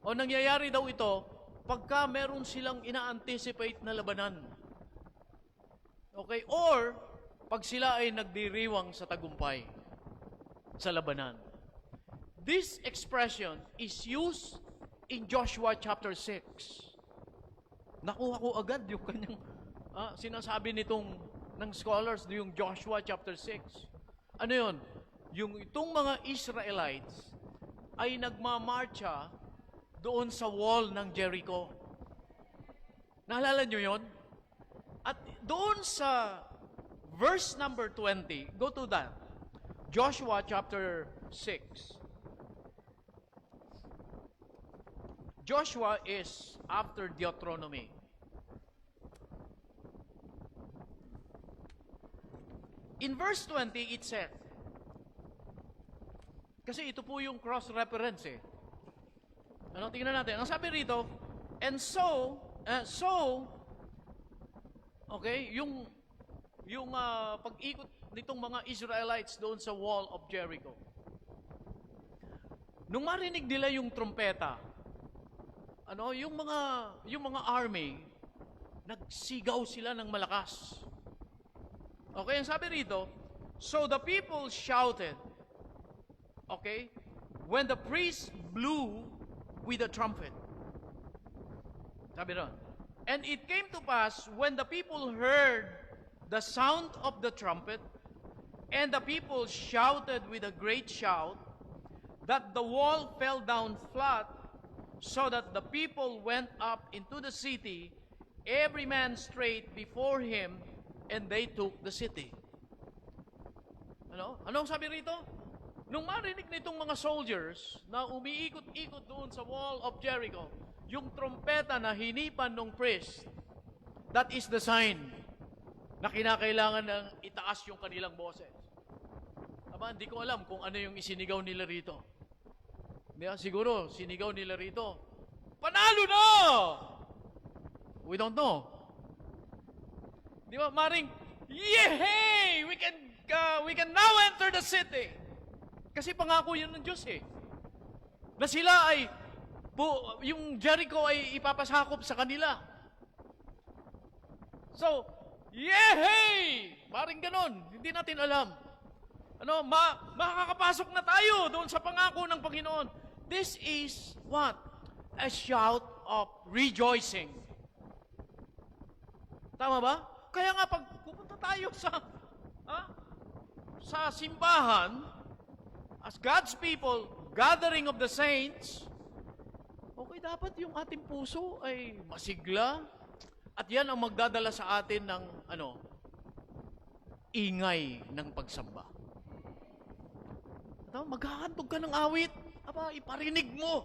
O nangyayari daw ito pagka meron silang ina-anticipate na labanan. Okay? Or pag sila ay nagdiriwang sa tagumpay sa labanan. This expression is used in Joshua chapter 6. Nakuha ko agad yung kanyang sinasabi ng scholars, yung Joshua chapter 6. Ano yun? Yung itong mga Israelites ay nagmamarcha doon sa wall ng Jericho. Naalala nyo yun? At doon sa verse number 20, go to that. Joshua chapter 6. Joshua is after Deuteronomy. In verse 20, it said, kasi ito po yung cross-reference eh. Tingnan natin. Ang sabi rito, and so, okay, yung pag-ikot nitong mga Israelites doon sa wall of Jericho. Nung marinig nila yung trumpeta, yung mga army, nagsigaw sila ng malakas. Okay, ang sabi rito, so the people shouted, okay, when the priest blew with the trumpet. Sabi ron, and it came to pass when the people heard the sound of the trumpet, and the people shouted with a great shout, that the wall fell down flat, so that the people went up into the city, every man straight before him, and they took the city. Anong sabi rito? Nung marinig nitong mga soldiers na umiikot-ikot doon sa wall of Jericho, yung trompeta na hinipan ng priest, that is the sign na kinakailangan ng itaas yung kanilang boses. Hindi ko alam kung ano yung isinigaw nila rito. Siguro, sinigaw nila rito, Panalo na! We don't know. Di ba, maring, yay! We can now enter the city. Kasi pangako yun ng Diyos eh. Na sila ay, yung Jericho ay ipapasakop sa kanila. So, yay! Maring ganon. Hindi natin alam. Makakapasok na tayo doon sa pangako ng Panginoon. This is what? A shout of rejoicing. Tama ba? Kaya nga pag pupunta tayo sa simbahan, as God's people, gathering of the saints, okay, dapat yung ating puso ay masigla at yan ang magdadala sa atin ng ingay ng pagsamba. Maghahantog ka ng awit, iparinig mo.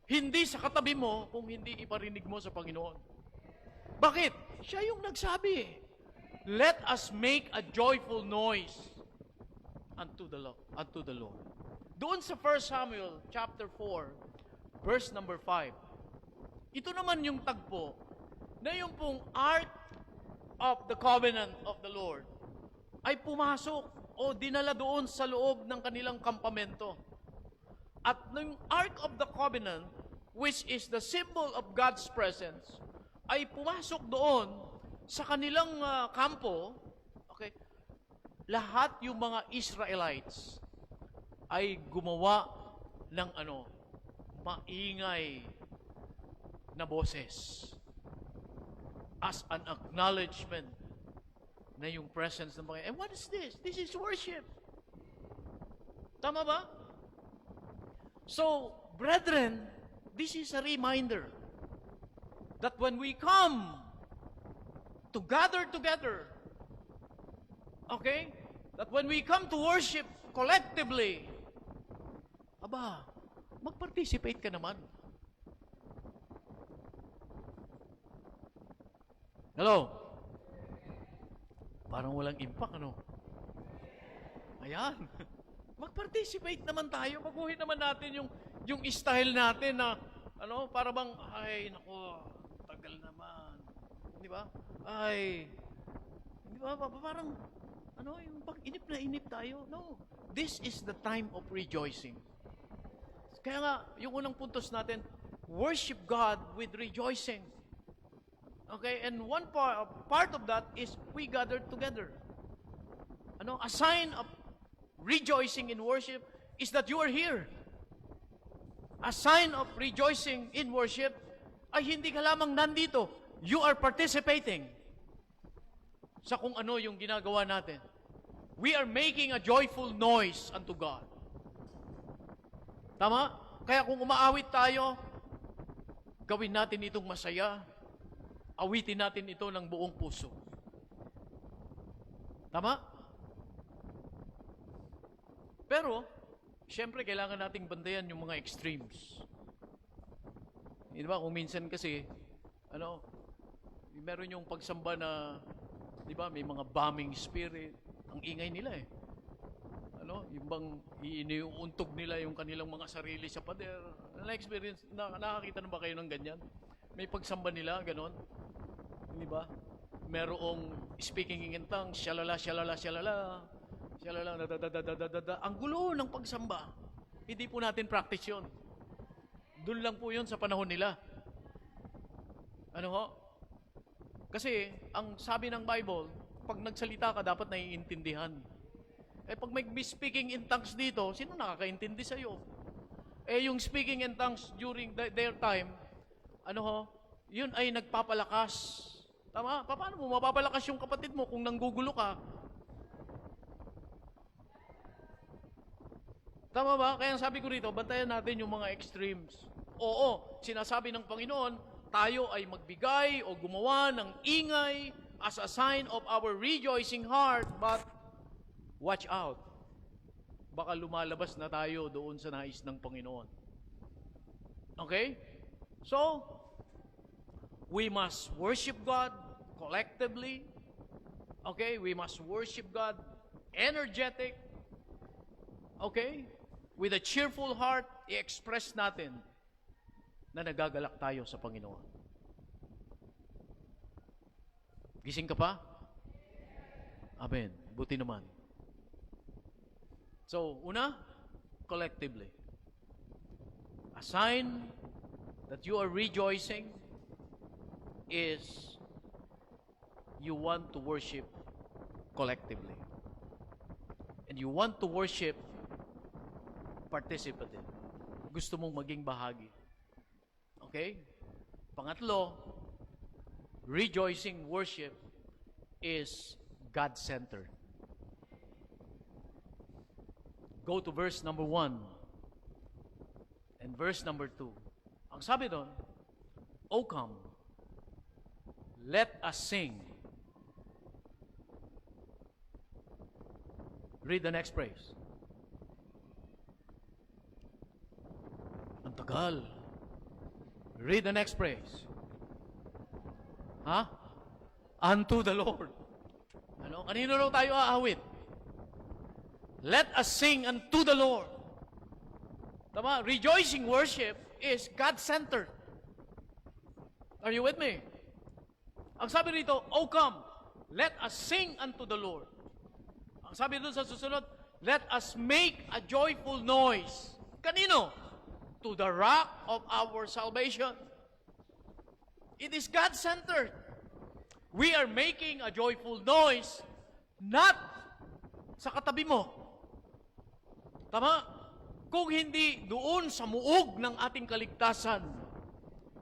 Hindi sa katabi mo kung hindi iparinig mo sa Panginoon. Bakit? Siya yung nagsabi. Let us make a joyful noise unto the Lord. Doon sa 1 Samuel chapter 4, verse number 5. Ito naman yung tagpo na yung pong Ark of the Covenant of the Lord ay pumasok o dinala doon sa loob ng kanilang kampamento. At yung Ark of the Covenant, which is the symbol of God's presence, ay pumasok doon sa kanilang kampo. Okay? Lahat yung mga Israelites ay gumawa ng maingay na boses as an acknowledgement na yung presence ng Panginoon. And what is this? This is worship. Tama ba? So, brethren, this is a reminder that when we come to gather together, okay, that when we come to worship collectively, mag-participate ka naman. Hello? Parang walang impact, Ayan. Mag-participate naman tayo. Baguhin naman natin yung style natin na, para bang, ay, nako, tagal naman. Di ba? Ay, di ba? Parang, yung pag inip na inip tayo. No. This is the time of rejoicing. Kaya nga, yung unang puntos natin, worship God with rejoicing. Okay? And one part of that is we gather together. A sign of rejoicing in worship is that you are here. A sign of rejoicing in worship ay hindi ka lamang nandito. You are participating sa kung ano yung ginagawa natin. We are making a joyful noise unto God. Tama? Kaya kung umaawit tayo, gawin natin itong masaya. Awitin natin ito ng buong puso. Tama? Pero, siyempre, kailangan nating bandayan yung mga extremes. Di ba? Kung minsan kasi, meron yung pagsamba na, di ba, may mga bombing spirit. Ang ingay nila eh. Yung bang iniuuntog nila yung kanilang mga sarili sa pader. Na-experience, nakakita na ba kayo ng ganyan? May pagsamba nila, ganon. Di ba? Merong speaking in tongues, shalala, shalala, shalala. Shalala, da. Ang gulo ng pagsamba. Hindi po natin practice yun. Doon lang po yun sa panahon nila. Kasi, ang sabi ng Bible, pag nagsalita ka, dapat naiintindihan. Pag may speaking in tongues dito, sino nakakaintindi sa'yo? Yung speaking in tongues during their time, yun ay nagpapalakas. Tama? Paano mo mapapalakas yung kapatid mo kung nanggugulo ka? Tama ba? Kaya sabi ko rito, bantayan natin yung mga extremes. Oo, sinasabi ng Panginoon, tayo ay magbigay o gumawa ng ingay as a sign of our rejoicing heart, but watch out. Baka lumalabas na tayo doon sa nais ng Panginoon. Okay? So, we must worship God collectively. Okay? We must worship God energetic. Okay? With a cheerful heart, i-express natin na nagagalak tayo sa Panginoon. Gising ka pa? Amen. Buti naman. So, una, collectively. A sign that you are rejoicing is you want to worship collectively. And you want to worship participative. Gusto mong maging bahagi. Okay? Pangatlo, rejoicing worship is God-centered. Go to verse number 1 and verse number 2. Ang sabi doon, O come, let us sing. Read the next phrase. Ang tagal. Read the next phrase. Ha? Unto the Lord. Ano? Kanino raw tayo aawit? Let us sing unto the Lord. Tama? Rejoicing worship is God-centered. Are you with me? Ang sabi rito, O come, let us sing unto the Lord. Ang sabi doon sa susunod, let us make a joyful noise. Kanino? To the rock of our salvation. It is God-centered. We are making a joyful noise, not sa katabi mo. Tama? Kung hindi doon sa muog ng ating kaligtasan,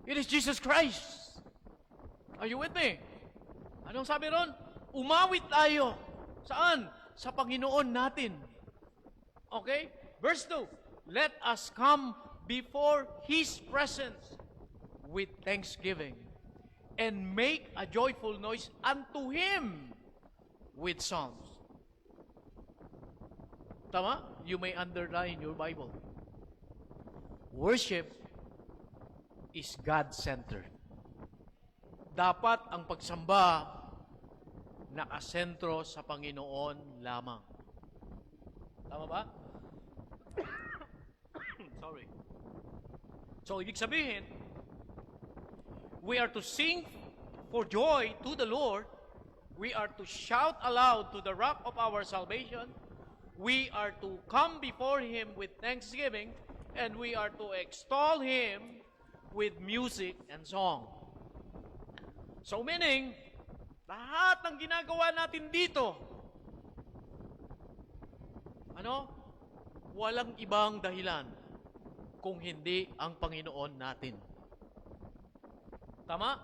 it is Jesus Christ. Are you with me? Anong sabi ron? Umawit tayo. Saan? Sa Panginoon natin. Okay? Verse 2, let us come before His presence with thanksgiving and make a joyful noise unto Him with psalms. Tama? You may underline your Bible. Worship is God-centered. Dapat ang pagsamba nakasentro sa Panginoon lamang. Tama ba? Sorry. So, ibig sabihin, we are to sing for joy to the Lord. We are to shout aloud to the rock of our salvation. We are to come before Him with thanksgiving, and we are to extol Him with music and song. So meaning, lahat ng ginagawa natin dito, walang ibang dahilan kung hindi ang Panginoon natin. Tama?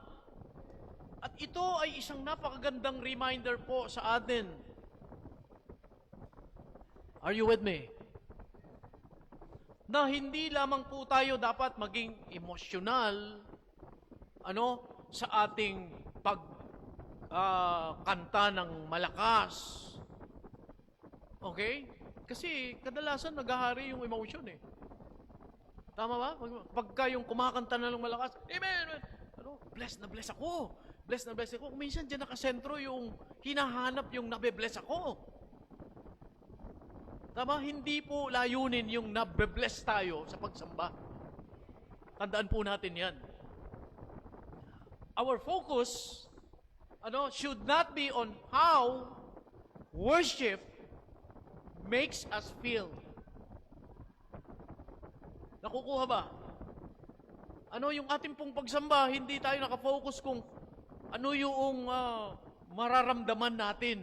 At ito ay isang napakagandang reminder po sa atin. Are you with me? Na hindi lamang po tayo dapat maging emosyonal sa ating pagkanta ng malakas. Okay? Kasi kadalasan naghahari yung emotion eh. Tama ba? Pagka yung kumakanta na ng malakas, amen! Bless na bless ako. Bless na bless ako. Minsan dyan nakasentro yung hinahanap yung nabe-bless ako. Tama? Hindi po layunin yung nabe-bless tayo sa pagsamba. Tandaan po natin yan. Our focus should not be on how worship makes us feel. Nakukuha ba? Yung ating pong pagsamba, hindi tayo nakafocus kung ano yung mararamdaman natin.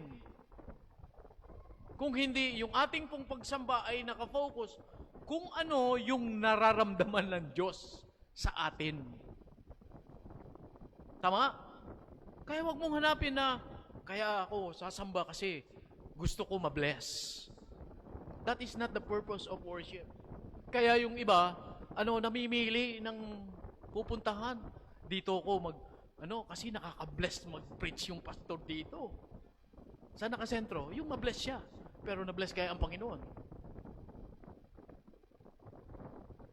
Kung hindi, yung ating pong pagsamba ay nakafocus kung ano yung nararamdaman ng Diyos sa atin. Tama? Kaya wag mong hanapin na, kaya ako sasamba kasi gusto ko ma-bless. That is not the purpose of worship. Kaya yung iba, namimili ng pupuntahan. Dito ko kasi nakaka-bless mag-preach yung pastor dito. Saan nakasentro? Yung ma-bless siya. Pero na-bless kaya ang Panginoon.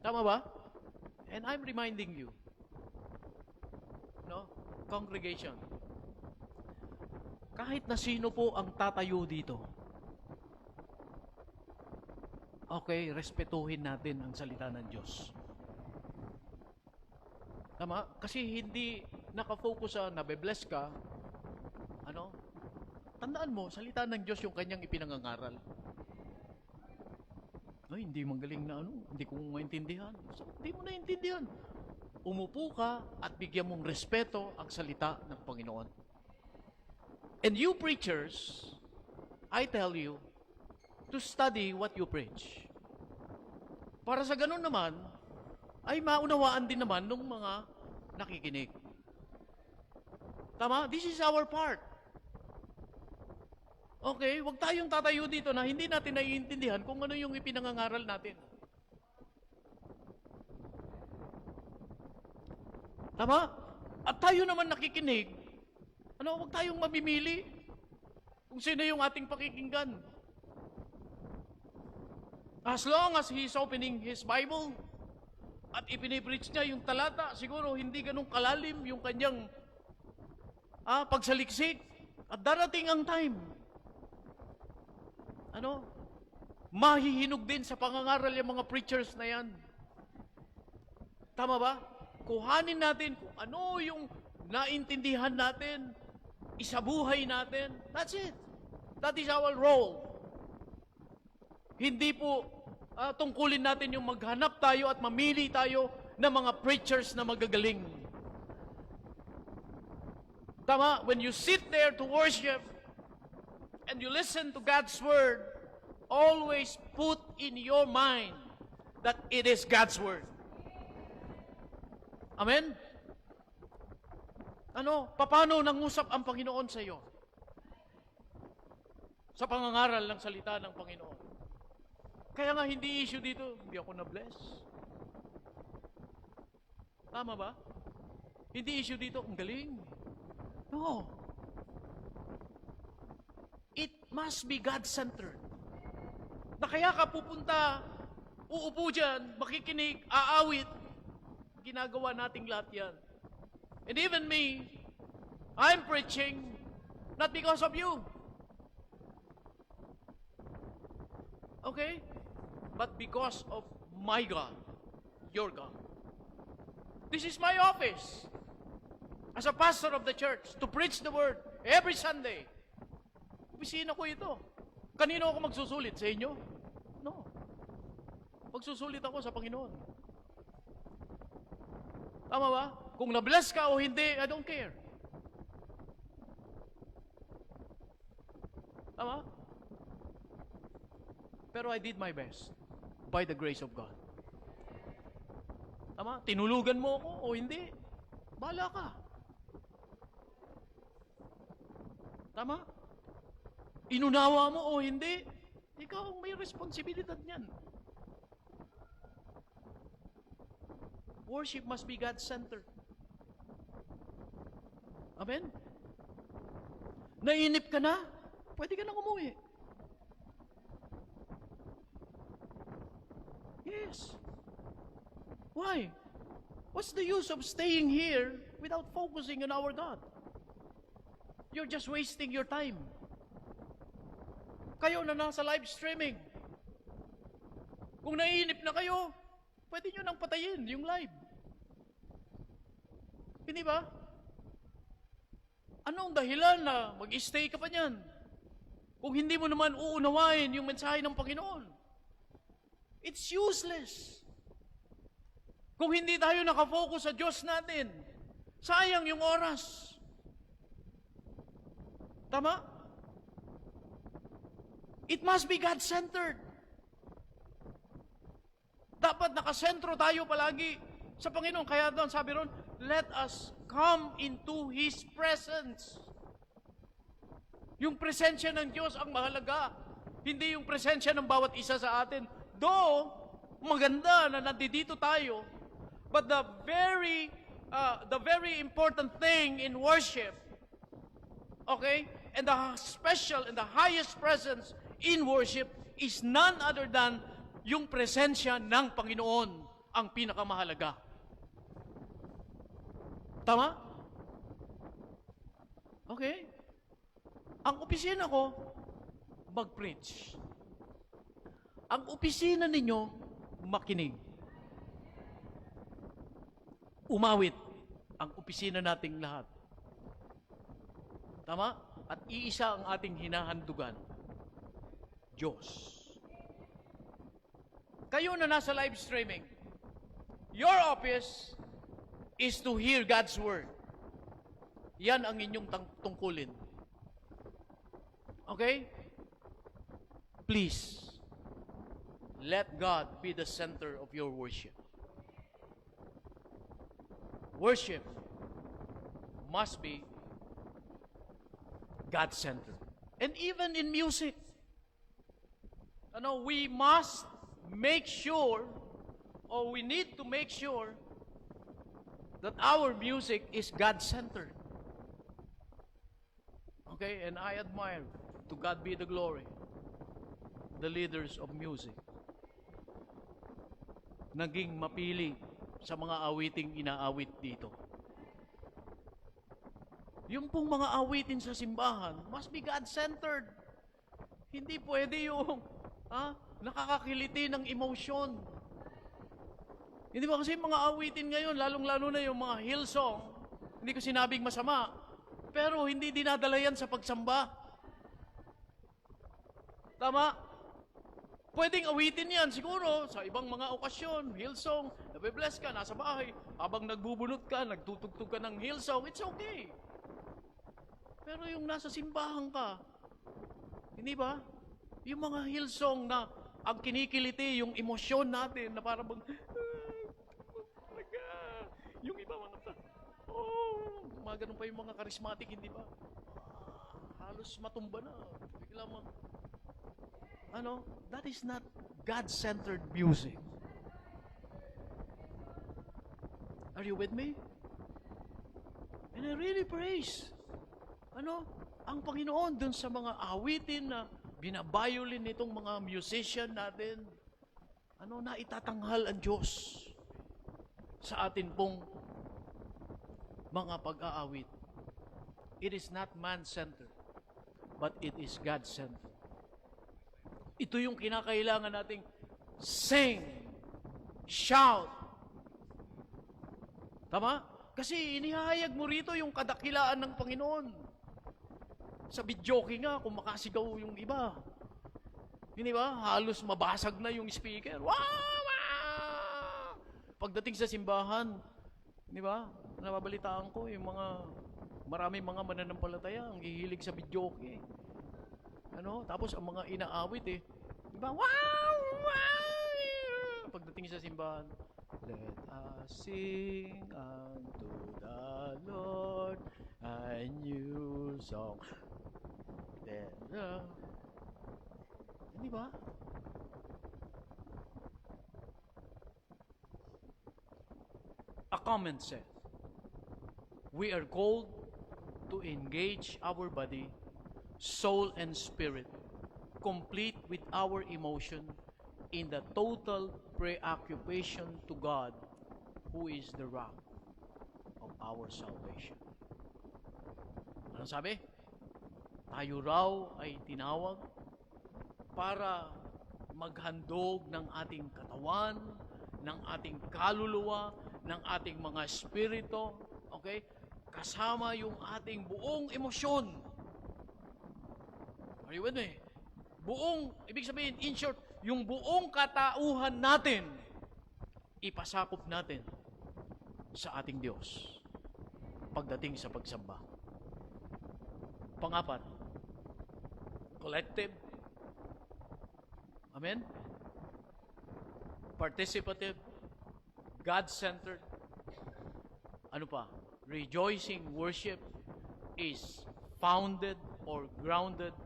Tama ba? And I'm reminding you, congregation, kahit na sino po ang tatayo dito, okay, respetuhin natin ang salita ng Diyos. Tama? Kasi hindi nakafocus sa nabe-bless ka. Ano? Tandaan mo, salita ng Diyos yung kanyang ipinangangaral. Ay, hindi magaling na hindi ko maintindihan. So, hindi mo naintindihan. Umupo ka at bigyan mong respeto ang salita ng Panginoon. And you preachers, I tell you, to study what you preach. Para sa ganun naman, ay maunawaan din naman ng mga nakikinig. Tama? This is our part. Okay, wag tayong tatayo dito na hindi natin naiintindihan kung ano yung ipinangangaral natin. Tama? At tayo naman nakikinig, wag tayong mamimili kung sino yung ating pakikinggan. As long as he's opening his Bible, at ipinipreach niya yung talata, siguro hindi ganun kalalim yung kanyang pagsaliksik. At darating ang time, mahihinog din sa pangangaral yung mga preachers na yan. Tama ba? Kuhanin natin kung ano yung naintindihan natin, isabuhay natin. That's it. That is our role. Hindi po tungkulin natin yung maghanap tayo at mamili tayo ng mga preachers na magagaling. Tama? When you sit there to worship and you listen to God's Word, always put in your mind that it is God's Word. Amen? Paano nangusap ang Panginoon sa iyo? Sa pangangaral ng salita ng Panginoon. Kaya nga hindi issue dito, hindi ako na-bless. Tama ba? Hindi issue dito, ang galing. No. It must be God-centered. Na kaya ka pupunta, uupo dyan, makikinig, aawit, ginagawa nating lahat yan. And even me, I'm preaching, not because of you. Okay? But because of my God, your God. This is my office as a pastor of the church to preach the word every Sunday. Opisina ko ito. Kanino ako magsusulit? Sa inyo? No. Magsusulit ako sa Panginoon. Tama ba? Kung na-bless ka o hindi, I don't care. Tama? Pero I did my best by the grace of God. Tama? Tinulugan mo ako o hindi? Bahala ka. Tama? Inunawa mo o hindi? Ikaw ang may responsibilidad niyan. Worship must be God-centered. Amen? Nainip ka na? Pwede ka nang umuwi. Yes. Why? What's the use of staying here without focusing on our God? You're just wasting your time. Kayo na nasa live streaming. Kung naiinip na kayo, pwede nyo nang patayin yung live. Hindi ba? Anong dahilan na mag-stay ka pa niyan? Kung hindi mo naman uunawain yung mensahe ng Panginoon. It's useless. Kung hindi tayo nakafocus sa Diyos natin, sayang yung oras. Tama? It must be God-centered. Dapat nakasentro tayo palagi sa Panginoon. Kaya doon, sabi ron, let us come into His presence. Yung presensya ng Diyos ang mahalaga. Hindi yung presensya ng bawat isa sa atin. Though, maganda na nandito tayo, but the very important thing in worship, okay, and the special and the highest presence in worship is none other than yung presensya ng Panginoon ang pinakamahalaga. Tama? Okay? Ang opisina ko, mag-preach. Ang opisina ninyo, makinig. Umawit. ang opisina nating lahat. Tama? At iisa ang ating hinahandugan, Diyos. Kayo na nasa live streaming, your office is to hear God's Word. Yan ang inyong tungkulin. Okay? Please, let God be the center of your worship. Worship must be God-centered. And even in music, we must make sure, or we need to make sure, that our music is God-centered. Okay? And I admire, to God be the glory, the leaders of music. Naging mapili sa mga awiting inaawit dito. Yung pong mga awitin sa simbahan must be God-centered. Hindi pwede yung nakakakiliti ng emosyon. Hindi ba kasi mga awitin ngayon, lalong-lalo na yung mga Hillsong, hindi ko sinabing masama, pero hindi dinadala yan sa pagsamba. Tama? Pwedeng awitin yan siguro sa ibang mga okasyon, Hillsong, nabe-bless ka, nasa bahay, habang nagbubunot ka, nagtutugtog ka ng Hillsong, it's okay. Pero yung nasa simbahan ka, hindi ba? Yung mga Hillsong na ang kinikiliti, yung emosyon natin na parang yung iba mga ganun pa yung mga charismatic, hindi ba? Halos matumba na. Bigla mo. That is not God-centered music. Are you with me? And I really praise ang Panginoon dun sa mga awitin na binabayolin nitong mga musician natin. Na itatanghal ang Diyos sa atin pong mga pag-aawit. It is not man-centered, but it is God-centered. Ito yung kinakailangan nating sing, shout. Tama? Kasi inihayag mo rito yung kadakilaan ng Panginoon. Sa videoke nga, kung makasigaw yung iba. Hindi ba? Halos mabasag na yung speaker. Wow! Wow! Pagdating sa simbahan, di ba? Nababalitaan ko yung maraming mga mananampalataya ang hihilig sa videoke. Tapos ang mga inaawit di ba? Wow! Wow! Pagdating sa simbahan, let us sing unto the Lord a new song. Di ba? A comment said, we are called to engage our body, soul, and spirit, complete with our emotion, in the total preoccupation to God, who is the rock of our salvation. Ano sabi? Tayo raw ay tinawag para maghandog ng ating katawan, ng ating kaluluwa, ng ating mga espiritu, okay? Kasama yung ating buong emosyon. Are you with me? Ibig sabihin, in short, yung buong katauhan natin, ipasakop natin sa ating Diyos pagdating sa pagsamba. Pangapat, collective. Amen? Participative, God-centered. Ano pa? Rejoicing worship is founded or grounded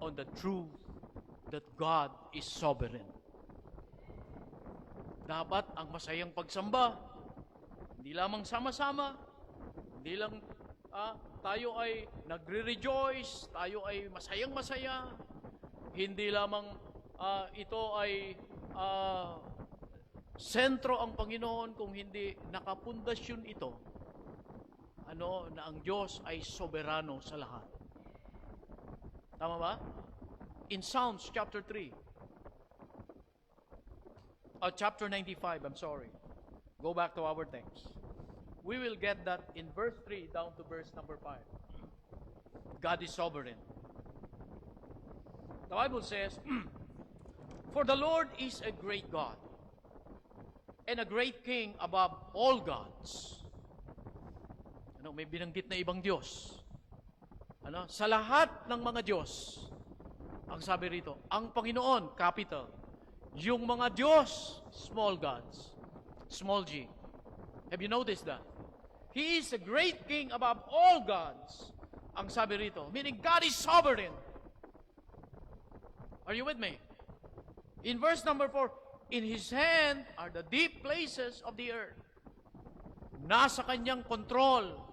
on the truth that God is sovereign. Dapat ang masayang pagsamba, hindi lamang sama-sama, hindi lang tayo ay nagre-rejoice, tayo ay masayang-masaya, hindi lamang ito ay sentro ang Panginoon, kung hindi nakapundasyon ito, na ang Diyos ay soberano sa lahat. Tama ba? In Psalms chapter 3, chapter 95, I'm sorry. Go back to our text. We will get that in verse 3 down to verse number 5. God is sovereign. The Bible says, "For the Lord is a great God, and a great King above all gods." Ano, may binanggit na ibang Diyos. Ano, sa lahat ng mga Diyos, ang sabi rito, ang Panginoon, capital. Yung mga Diyos, small gods, small g. Have you noticed that? He is a great King above all gods. Ang sabi rito, meaning God is sovereign. Are you with me? In verse number 4, in His hand are the deep places of the earth. Nasa Kanyang kontrol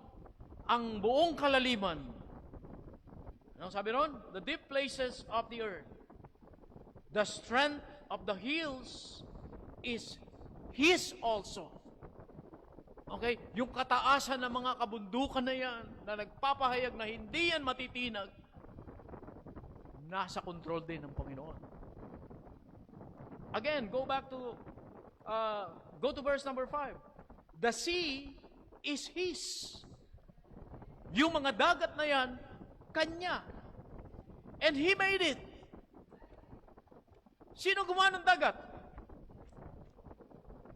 ang buong kalaliman. Anong sabi ron? The deep places of the earth. The strength of the hills is His also. Okay? Yung kataasan ng mga kabundukan na yan, na nagpapahayag na hindi yan matitinag, nasa control din ng Panginoon. Again, go to verse number 5. The sea is His. Yung mga dagat na yan, Kanya. And He made it. Sino gumawa ng dagat?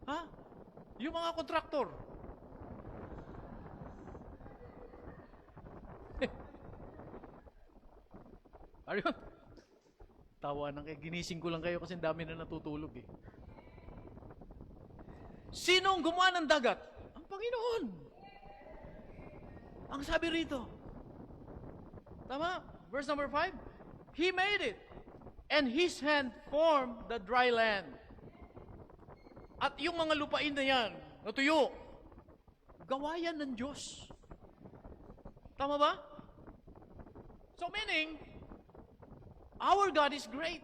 Ha? Yung mga kontraktor. Ayun. Tawa nang ginising ko lang kayo kasi dami na natutulog eh. Sino ang gumawa ng dagat? Ang Panginoon. Ang sabi rito. Tama? Verse number 5. He made it. And His hand formed the dry land. At yung mga lupain na yan, natuyo, gawa yan ng Diyos. Tama ba? So meaning, our God is great.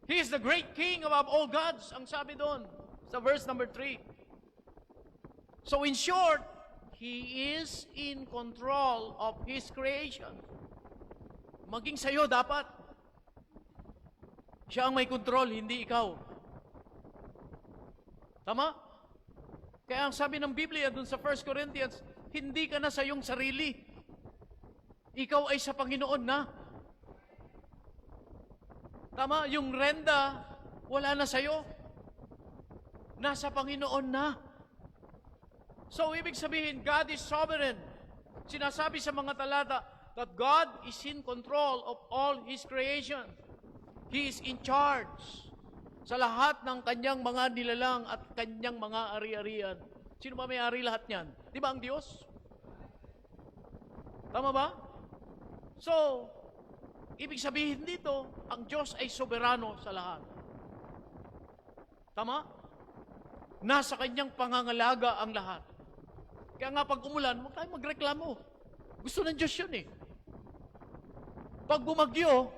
He is the great King above all gods, ang sabi doon sa verse number 3. So in short, He is in control of His creation. Maging sa'yo dapat. Siya ang may control, hindi ikaw. Tama? Kaya ang sabi ng Biblia dun sa 1 Corinthians, hindi ka na sa iyong sarili. Ikaw ay sa Panginoon na. Tama? Yung renda, wala na sa'yo. Nasa Panginoon na. So, ibig sabihin, God is sovereign. Sinasabi sa mga talata that God is in control of all His creation. He is in charge sa lahat ng Kanyang mga nilalang at Kanyang mga ari-arian. Sino ba may-ari lahat niyan? Di ba ang Diyos? Tama ba? So, ibig sabihin dito, ang Diyos ay soberano sa lahat. Tama? Nasa Kanyang pangangalaga ang lahat. Kaya nga pag umulan, huwag tayong magreklamo. Gusto ng Diyos yun eh. Pag bumagyo,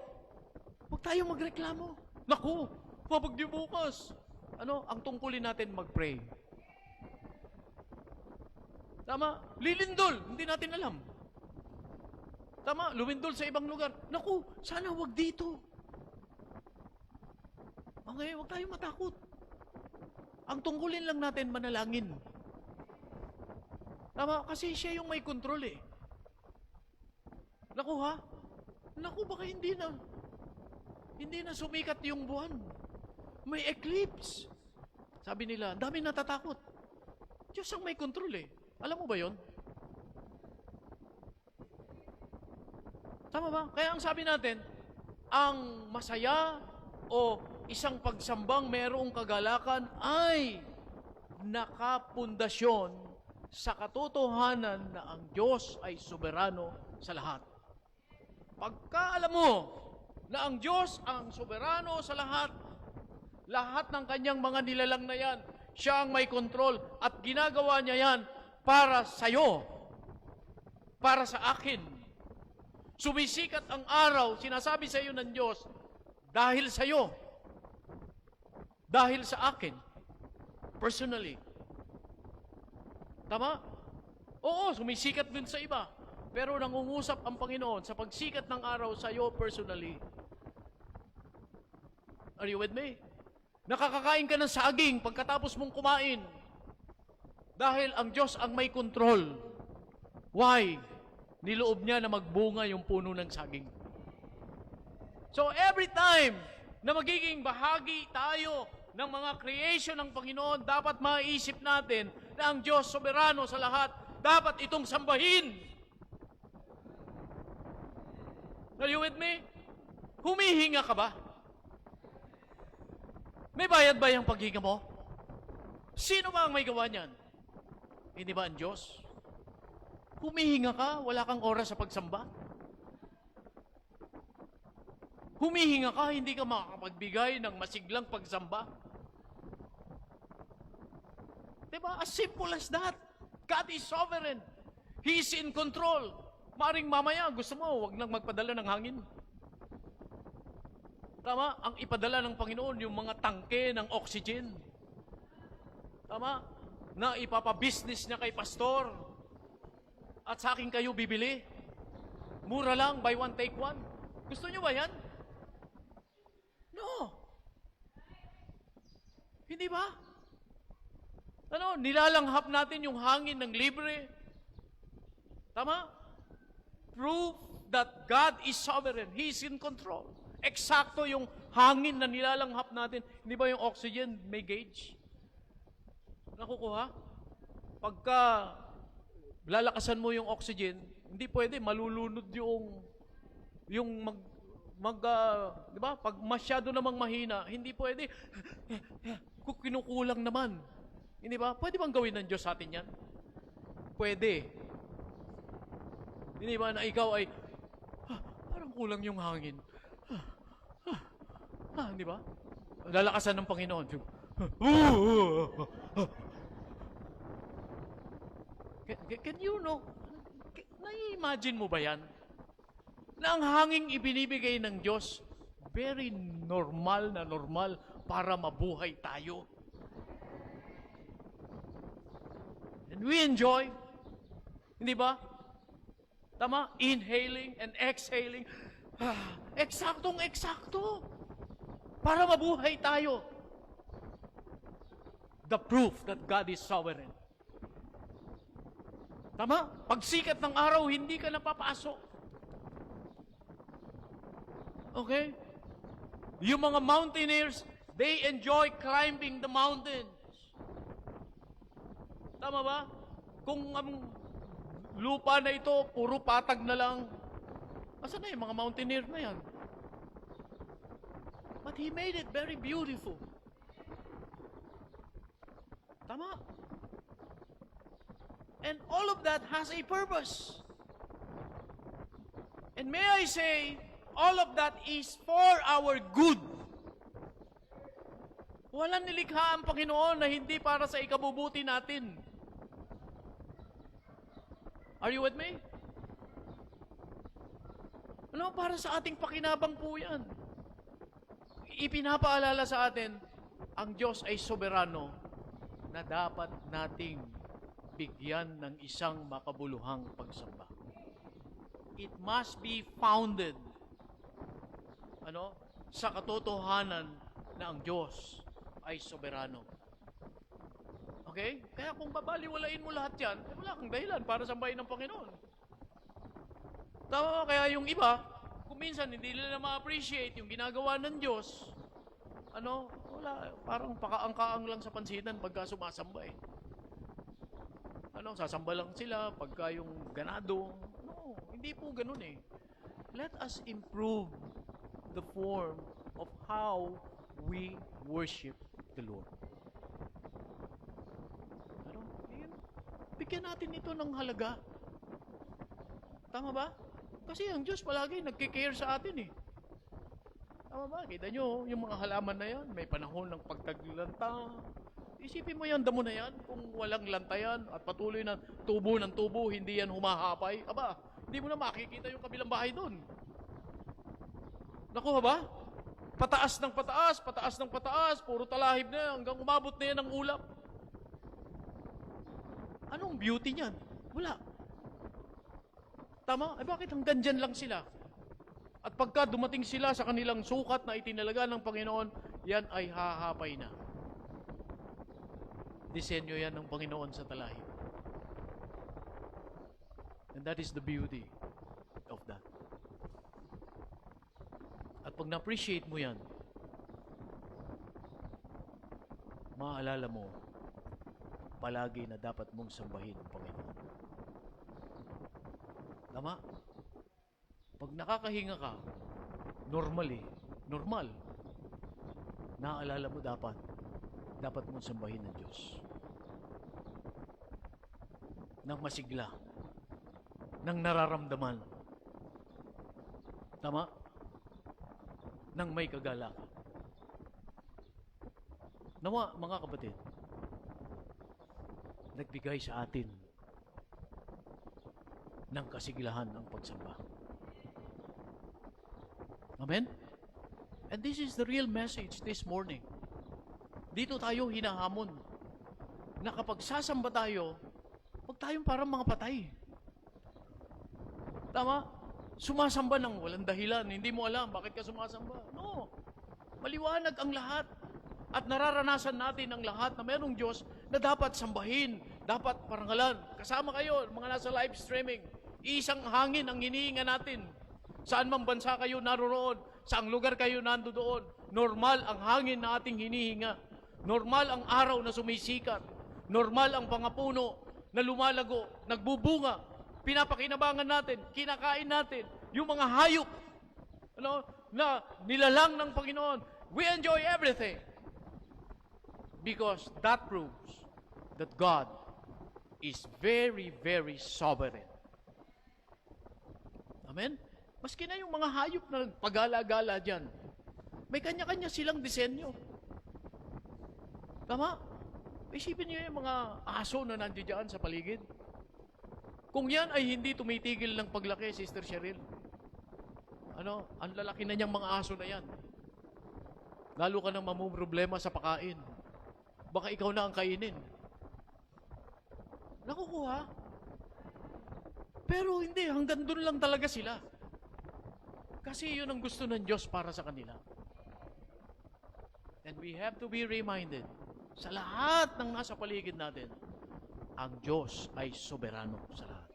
huwag tayong magreklamo. Naku, babagyo bukas. Ano, ang tungkulin natin mag-pray. Tama? Lilindol, hindi natin alam. Tama? Lumindol sa ibang lugar. Naku, sana huwag dito. Okay, huwag tayong matakot. Ang tungkulin lang natin manalangin. Tama? Kasi siya yung may kontrol eh. Naku ha? Naku, baka hindi na sumikat yung buwan. May eclipse. Sabi nila, dami natatakot. Diyos ang may kontrol eh. Alam mo ba yon? Tama ba? Kaya ang sabi natin, ang masaya o isang pagsambang mayroong kagalakan ay nakapundasyon sa katotohanan na ang Diyos ay soberano sa lahat. Pagka alam mo na ang Diyos ang soberano sa lahat, lahat ng Kanyang mga nilalang na yan, siya ang may kontrol at ginagawa niya yan para sa'yo, para sa akin. Sumisikat ang araw, sinasabi sa iyo ng Diyos, dahil sa iyo, dahil sa akin, personally. Tama? Oo, sumisikat din sa iba. Pero nangungusap ang Panginoon sa pagsikat ng araw sa iyo personally. Are you with me? Nakakakain ka ng saging pagkatapos mong kumain. Dahil ang Diyos ang may control. Why? Niloob niya na magbunga yung puno ng saging. So every time na magiging bahagi tayo ng mga creation ng Panginoon, dapat maisip natin na ang Diyos soberano sa lahat. Dapat itong sambahin. Are you with me? Humihinga ka ba? May bayad ba yung paghinga mo? Sino ba ang may gawa niyan? Hindi ba ang Diyos? Humihinga ka, wala kang oras sa pagsamba. Humihinga ka, hindi ka makakapagbigay ng masiglang pagsamba. Diba? As simple as that. God is sovereign. He is in control. Maring mamaya, gusto mo, wag nang magpadala ng hangin. Tama? Ang ipadala ng Panginoon, yung mga tangke ng oxygen. Tama? Na ipapabusiness niya kay pastor. At sa akin kayo bibili. Mura lang, buy one, take one. Gusto niyo ba yan? No. Hindi ba? Ano, nilalanghap natin yung hangin ng libre. Tama? Proof that God is sovereign. He is in control. Eksakto yung hangin na nilalanghap natin. Hindi ba yung oxygen may gauge? Nakukuha? Pagka lalakasan mo yung oxygen, hindi pwede, malulunod yung di ba? Pag masyado namang mahina, hindi pwede. Kinukulang naman. Hindi ba? Pwede bang gawin ng Diyos sa atin yan? Pwede. Hindi ba na ikaw ay, parang kulang yung hangin. Hindi ba? Lalakasan ng Panginoon. Can you know? Nai-imagine mo ba yan? Na ang hanging ibinibigay ng Diyos, very normal na normal para mabuhay tayo. And we enjoy. Hindi ba? Tama? Inhaling and exhaling. Eksaktong-eksakto. Para mabuhay tayo. The proof that God is sovereign. Tama? Pagsikat ng araw, hindi ka napapasok. Okay? Yung mga mountaineers, they enjoy climbing the mountains. Tama ba? Kung ang lupa na ito, puro patag na lang, asan na yung mga mountaineer na yan? But He made it very beautiful. Tama? And all of that has a purpose. And may I say, all of that is for our good. Walang nilikha ang Panginoon na hindi para sa ikabubuti natin. Are you with me? Ano, para sa ating pakinabang po yan. Ipinapaalala sa atin, ang Diyos ay soberano na dapat nating bigyan ng isang makabuluhang pagsamba. It must be founded sa katotohanan na ang Diyos ay soberano. Okay? Kaya kung babaliwalain mo lahat yan, wala kang dahilan para sambahin ng Panginoon. Tama, kaya yung iba, kung minsan hindi nila ma-appreciate yung ginagawa ng Diyos, wala, parang pakaangkaang lang sa pansinan pagka sumasamba eh. Sasamba lang sila pagka yung ganado. No, hindi po ganun eh. Let us improve the form of how we worship the Lord. Bigyan natin ito ng halaga. Tama ba? Kasi ang Diyos palagi nagkikare sa atin eh. Tama ba? Kita nyo, yung mga halaman na yan, may panahon ng pagtaglanta. Isipin mo yan, damo na yan, kung walang lantayan at patuloy na tubo ng tubo, hindi yan humahapay. Aba, hindi mo na makikita yung kabilang bahay doon. Nakuha ba? Pataas ng pataas, pataas ng pataas, puro talahib na hanggang umabot na yan ng ulap. Anong beauty niyan? Wala. Tama? Eh bakit hanggang dyan lang sila? At pagka dumating sila sa kanilang sukat na itinalaga ng Panginoon, yan ay hahapay na. Disenyo yan ng Panginoon sa talahib. And that is the beauty of that. At pag na-appreciate mo yan, maaalala mo palagi na dapat mong sambahin ang Panginoon. Tama? Pag nakakahinga ka, normal, naaalala mo dapat mong sambahin ng Diyos. Nang masigla, nang nararamdaman. Tama? Nang may kagalakan. Nawa, mga kapatid, nagbigay sa atin ng kasiglahan ang pagsamba. Amen? And this is the real message this morning. Dito tayo hinahamon na kapag sasamba tayo, huwag tayong parang mga patay. Tama? Sumasamba ng walang dahilan. Hindi mo alam bakit ka sumasamba. No. Maliwanag ang lahat. At nararanasan natin ang lahat na mayroong Diyos na dapat sambahin, dapat parangalan. Kasama kayo, mga nasa live streaming. Isang hangin ang hinihinga natin. Saan mang bansa kayo naroroon, saang lugar kayo nandoon, normal ang hangin na ating hinihinga. Normal ang araw na sumisikat. Normal ang pangapuno na lumalago, nagbubunga. Pinapakinabangan natin, kinakain natin, yung mga hayop na nilalang ng Panginoon. We enjoy everything. Because that proves that God is very, very sovereign. Amen? Maski na yung mga hayop na pagala-gala dyan, may kanya-kanya silang disenyo. Tama? Isipin niyo yung mga aso na nandiyan dyan sa paligid. Kung yan ay hindi tumitigil ng paglaki, Sister Cheryl, ang lalaki na niyang mga aso na yan. Lalo ka nang mamumroblema sa pakain. Baka ikaw na ang kainin. Nakukuha. Pero hindi, hanggang doon lang talaga sila. Kasi yun ang gusto ng Diyos para sa kanila. And we have to be reminded, sa lahat ng nasa paligid natin, ang Diyos ay soberano sa lahat.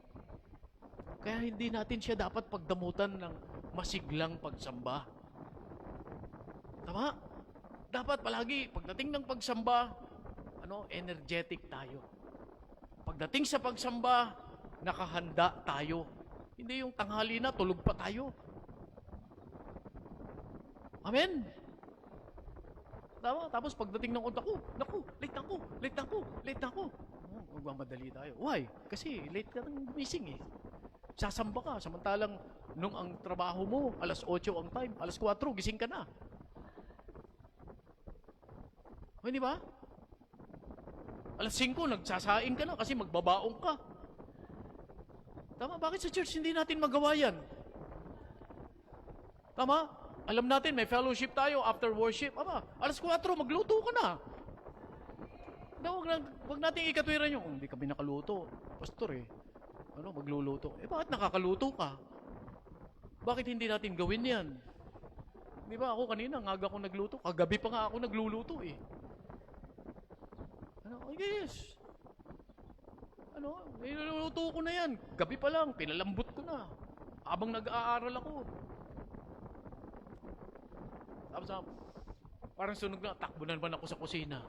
Kaya hindi natin siya dapat pagdamutan ng masiglang pagsamba. Tama? Dapat palagi, pagdating ng pagsamba, energetic tayo. Pagdating sa pagsamba, nakahanda tayo. Hindi yung tanghali na, tulog pa tayo. Amen? Tama? Tapos pagdating ng unta ko, late na ako. Magmamadali tayo. Why? Kasi late ka nang gumising eh. Sasamba ka, samantalang nung ang trabaho mo, alas 8 ang time, alas 4, gising ka na. Hindi ba? Alas 5, nagsasaing ka na kasi magbabaong ka. Tama? Bakit sa church hindi natin magawa yan? Tama? Alam natin, may fellowship tayo after worship. Alas 4, magluto ka na. Huwag natin ikatwiran yung, hindi kami nakaluto. Pastor magluluto. Bakit nakakaluto ka? Bakit hindi natin gawin yan? Di ba, ako kanina, ngaga ako nagluto. Kagabi pa nga ako nagluluto eh. Yes. Niluluto ko na yan. Gabi pa lang, pinalambot ko na. Habang nag-aaral ako. Tapos, parang sunog na, takbo na naman ako sa kusina.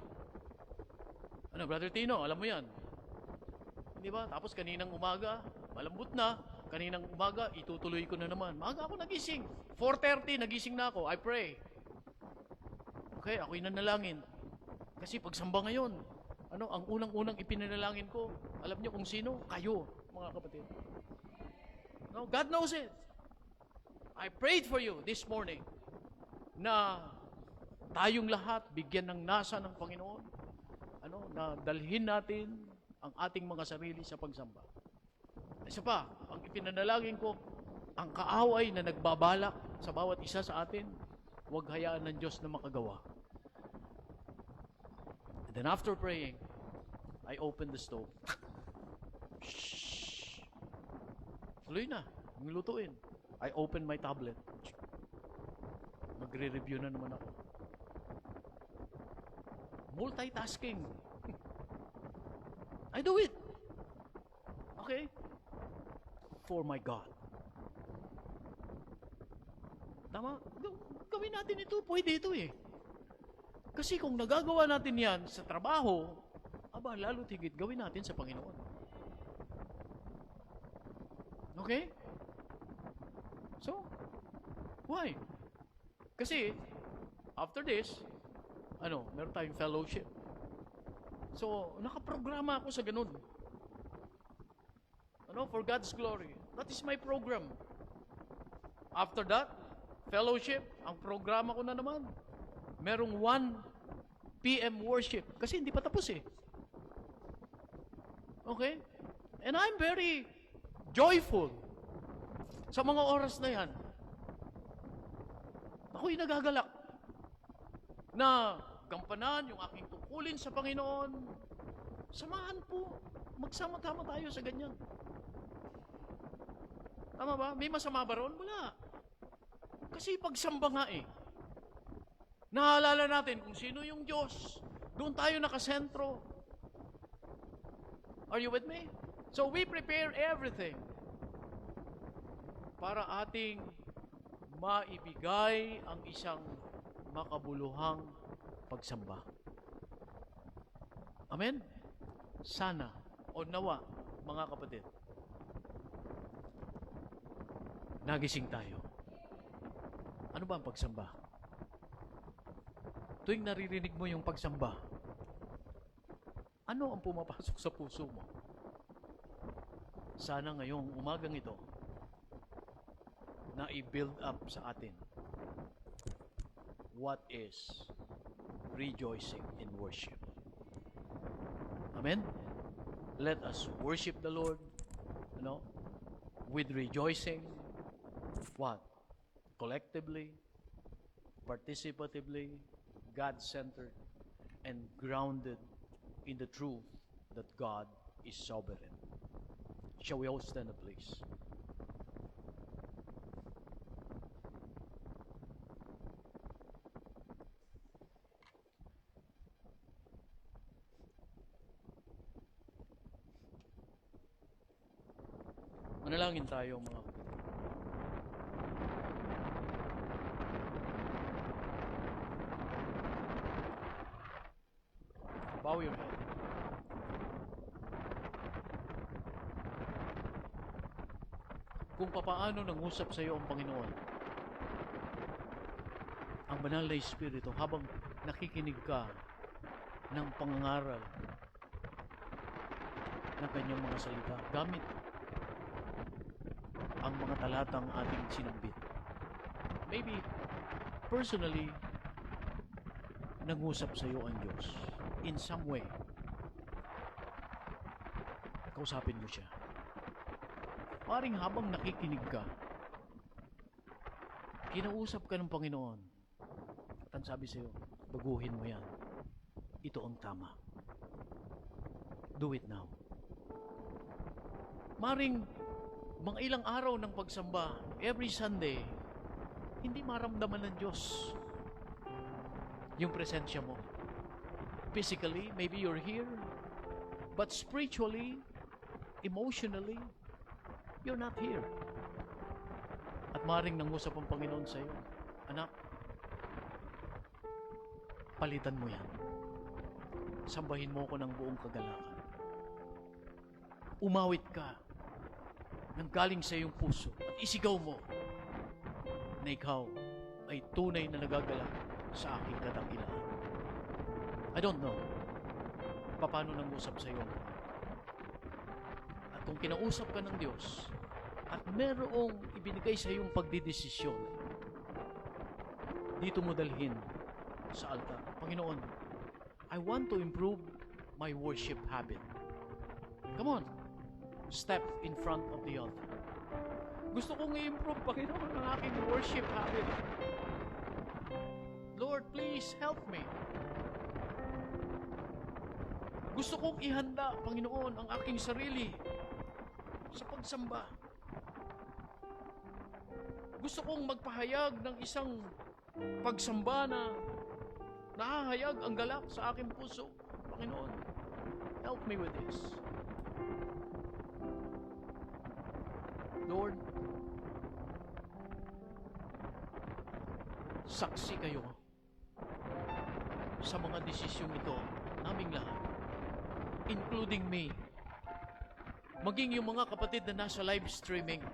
Brother Tino, alam mo yan. Di ba? Tapos kaninang umaga, malambot na. Kaninang umaga, itutuloy ko na naman. Maaga ako nagising. 4:30, nagising na ako. I pray. Okay, ako'y nanalangin. Kasi pagsamba ngayon, ang unang-unang ipinanalangin ko, alam niyo kung sino? Kayo, mga kapatid. God knows it. I prayed for you this morning na tayong lahat bigyan ng nasa ng Panginoon. Na dalhin natin ang ating mga sarili sa pagsamba. Isa pa, ang ipinanalangin ko, ang kaaway na nagbabalak sa bawat isa sa atin, huwag hayaan ng Diyos na makagawa. And then after praying, I opened the stove. Shhh! Tuloy na, lutuin. I opened my tablet. Magre-review na naman ako. Multitasking. I do it. Okay? For my God. Tama? Gawin natin ito. Pwede ito eh. Kasi kung nagagawa natin yan sa trabaho, lalo tigit gawin natin sa Panginoon. Okay? So, why? Kasi, after this, meron tayong fellowship. So, nakaprograma ako sa ganun. For God's glory. That is my program. After that, fellowship, ang programa ko na naman, merong 1 p.m. worship. Kasi hindi pa tapos eh. Okay? And I'm very joyful sa mga oras na yan. Ako'y nagagalak na gampanan yung aking tungkulin sa Panginoon. Samahan po. Magsama-tama tayo sa ganyan. Tama ba? May masama ba ron? Wala. Kasi pagsamba nga eh. Naalala natin kung sino yung Diyos. Doon tayo nakasentro. Are you with me? So we prepare everything para ating maibigay ang isang makabuluhang pagsamba. Amen? Sana o nawa, mga kapatid, nagising tayo. Ano ba ang pagsamba? Tuwing naririnig mo yung pagsamba, ano ang pumapasok sa puso mo? Sana ngayong umagang ito, na i-build up sa atin what is rejoicing in worship. Amen? Let us worship the Lord, with rejoicing. What? Collectively, participatively, God-centered, and grounded in the truth that God is sovereign. Shall we all stand up, please? Manalangin tayo, mga kapatid. Bow your head. Kung papaano nangusap sa iyo ang Panginoon, ang banal na Espiritu, habang nakikinig ka ng pangangaral ng kanyang mga salita, gamit ang mga talatang ating sinambit. Maybe, personally, nangusap sa iyo ang Diyos in some way. Kausapin mo siya. Paring habang nakikinig ka, kinausap ka ng Panginoon, at ang sabi sa iyo, baguhin mo yan. Ito ang tama. Do it now. Maring mga ilang araw ng pagsamba, every Sunday, hindi maramdaman ng Diyos yung presensya mo. Physically, maybe you're here, but spiritually, emotionally, you're not here. At maring nangusap ang Panginoon sa iyo, anak, palitan mo yan. Sambahin mo ko ng buong kagalakan. Umawit ka nang galing sa iyong puso at isigaw mo na ikaw ay tunay na nagagalak sa aking kadakilaan. I don't know paano nangusap sa iyo. At kung kinausap ka ng Diyos at merong ibinigay sa iyong pagdidesisyon, dito mo dalhin sa altar. Panginoon, I want to improve my worship habit. Come on. Step in front of the altar. Gusto kong i-improve, Panginoon, ang aking worship habit. Lord, please help me. Gusto kong ihanda, Panginoon, ang aking sarili sa pagsamba. Gusto kong magpahayag ng isang pagsamba na nahahayag ang galak sa aking puso, Panginoon. Help me with this. Lord, saksi kayo sa mga desisyong ito naming lahat, including me, maging yung mga kapatid na nasa live streaming.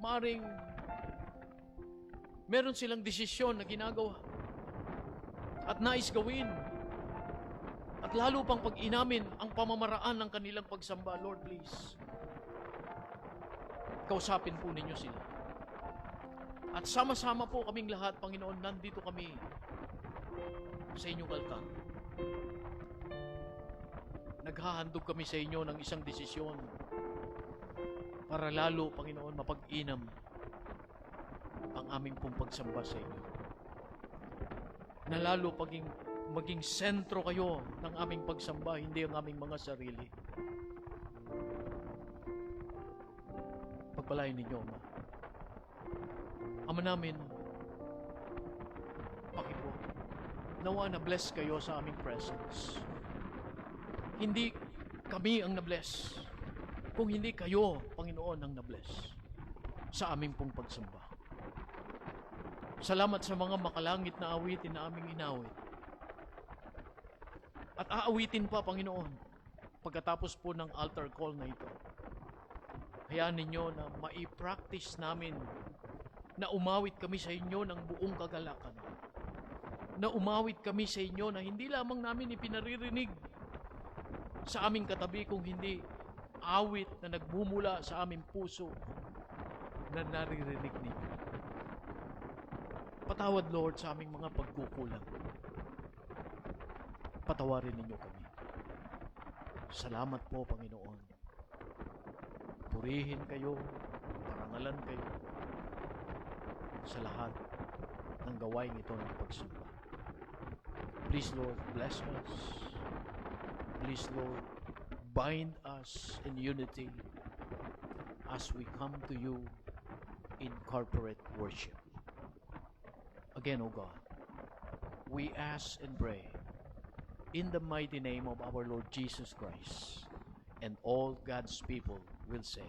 Maring meron silang desisyon na ginagawa at nais gawin, at lalo pang pag-inamin ang pamamaraan ng kanilang pagsamba. Lord, please, kausapin po ninyo sila. At sama-sama po kaming lahat, Panginoon, nandito kami sa inyong altar. Naghahandog kami sa inyo ng isang desisyon para lalo, Panginoon, mapag-inam ang aming pong pagsamba sa inyo. Na lalo maging sentro kayo ng aming pagsamba, hindi ang aming mga sarili. Pagpalain ninyo, Ama. Ama namin, Pakipo, nawa na bless kayo sa aming presence. Hindi kami ang na-bless, kung hindi kayo, Panginoon, ang na-bless sa aming pong pagsamba. Salamat sa mga makalangit na awitin na aming inawit. At aawitin pa, Panginoon, pagkatapos po ng altar call na ito. Hayaan ninyo na mai-practice namin na umawit kami sa inyo ng buong kagalakan. Na umawit kami sa inyo na hindi lamang namin ipinaririnig sa aming katabi, kung hindi awit na nagmumula sa aming puso na naririnig ninyo. Patawad, Lord, sa aming mga pagkukulang. Patawarin ninyo kami. Salamat po, Panginoon. Purihin kayo, parangalan kayo sa lahat ng gawain ito ng pagsamba. Please, Lord, bless us. Please, Lord, bind us in unity as we come to you in corporate worship. Again, O God, we ask and pray in the mighty name of our Lord Jesus Christ, and all God's people will say,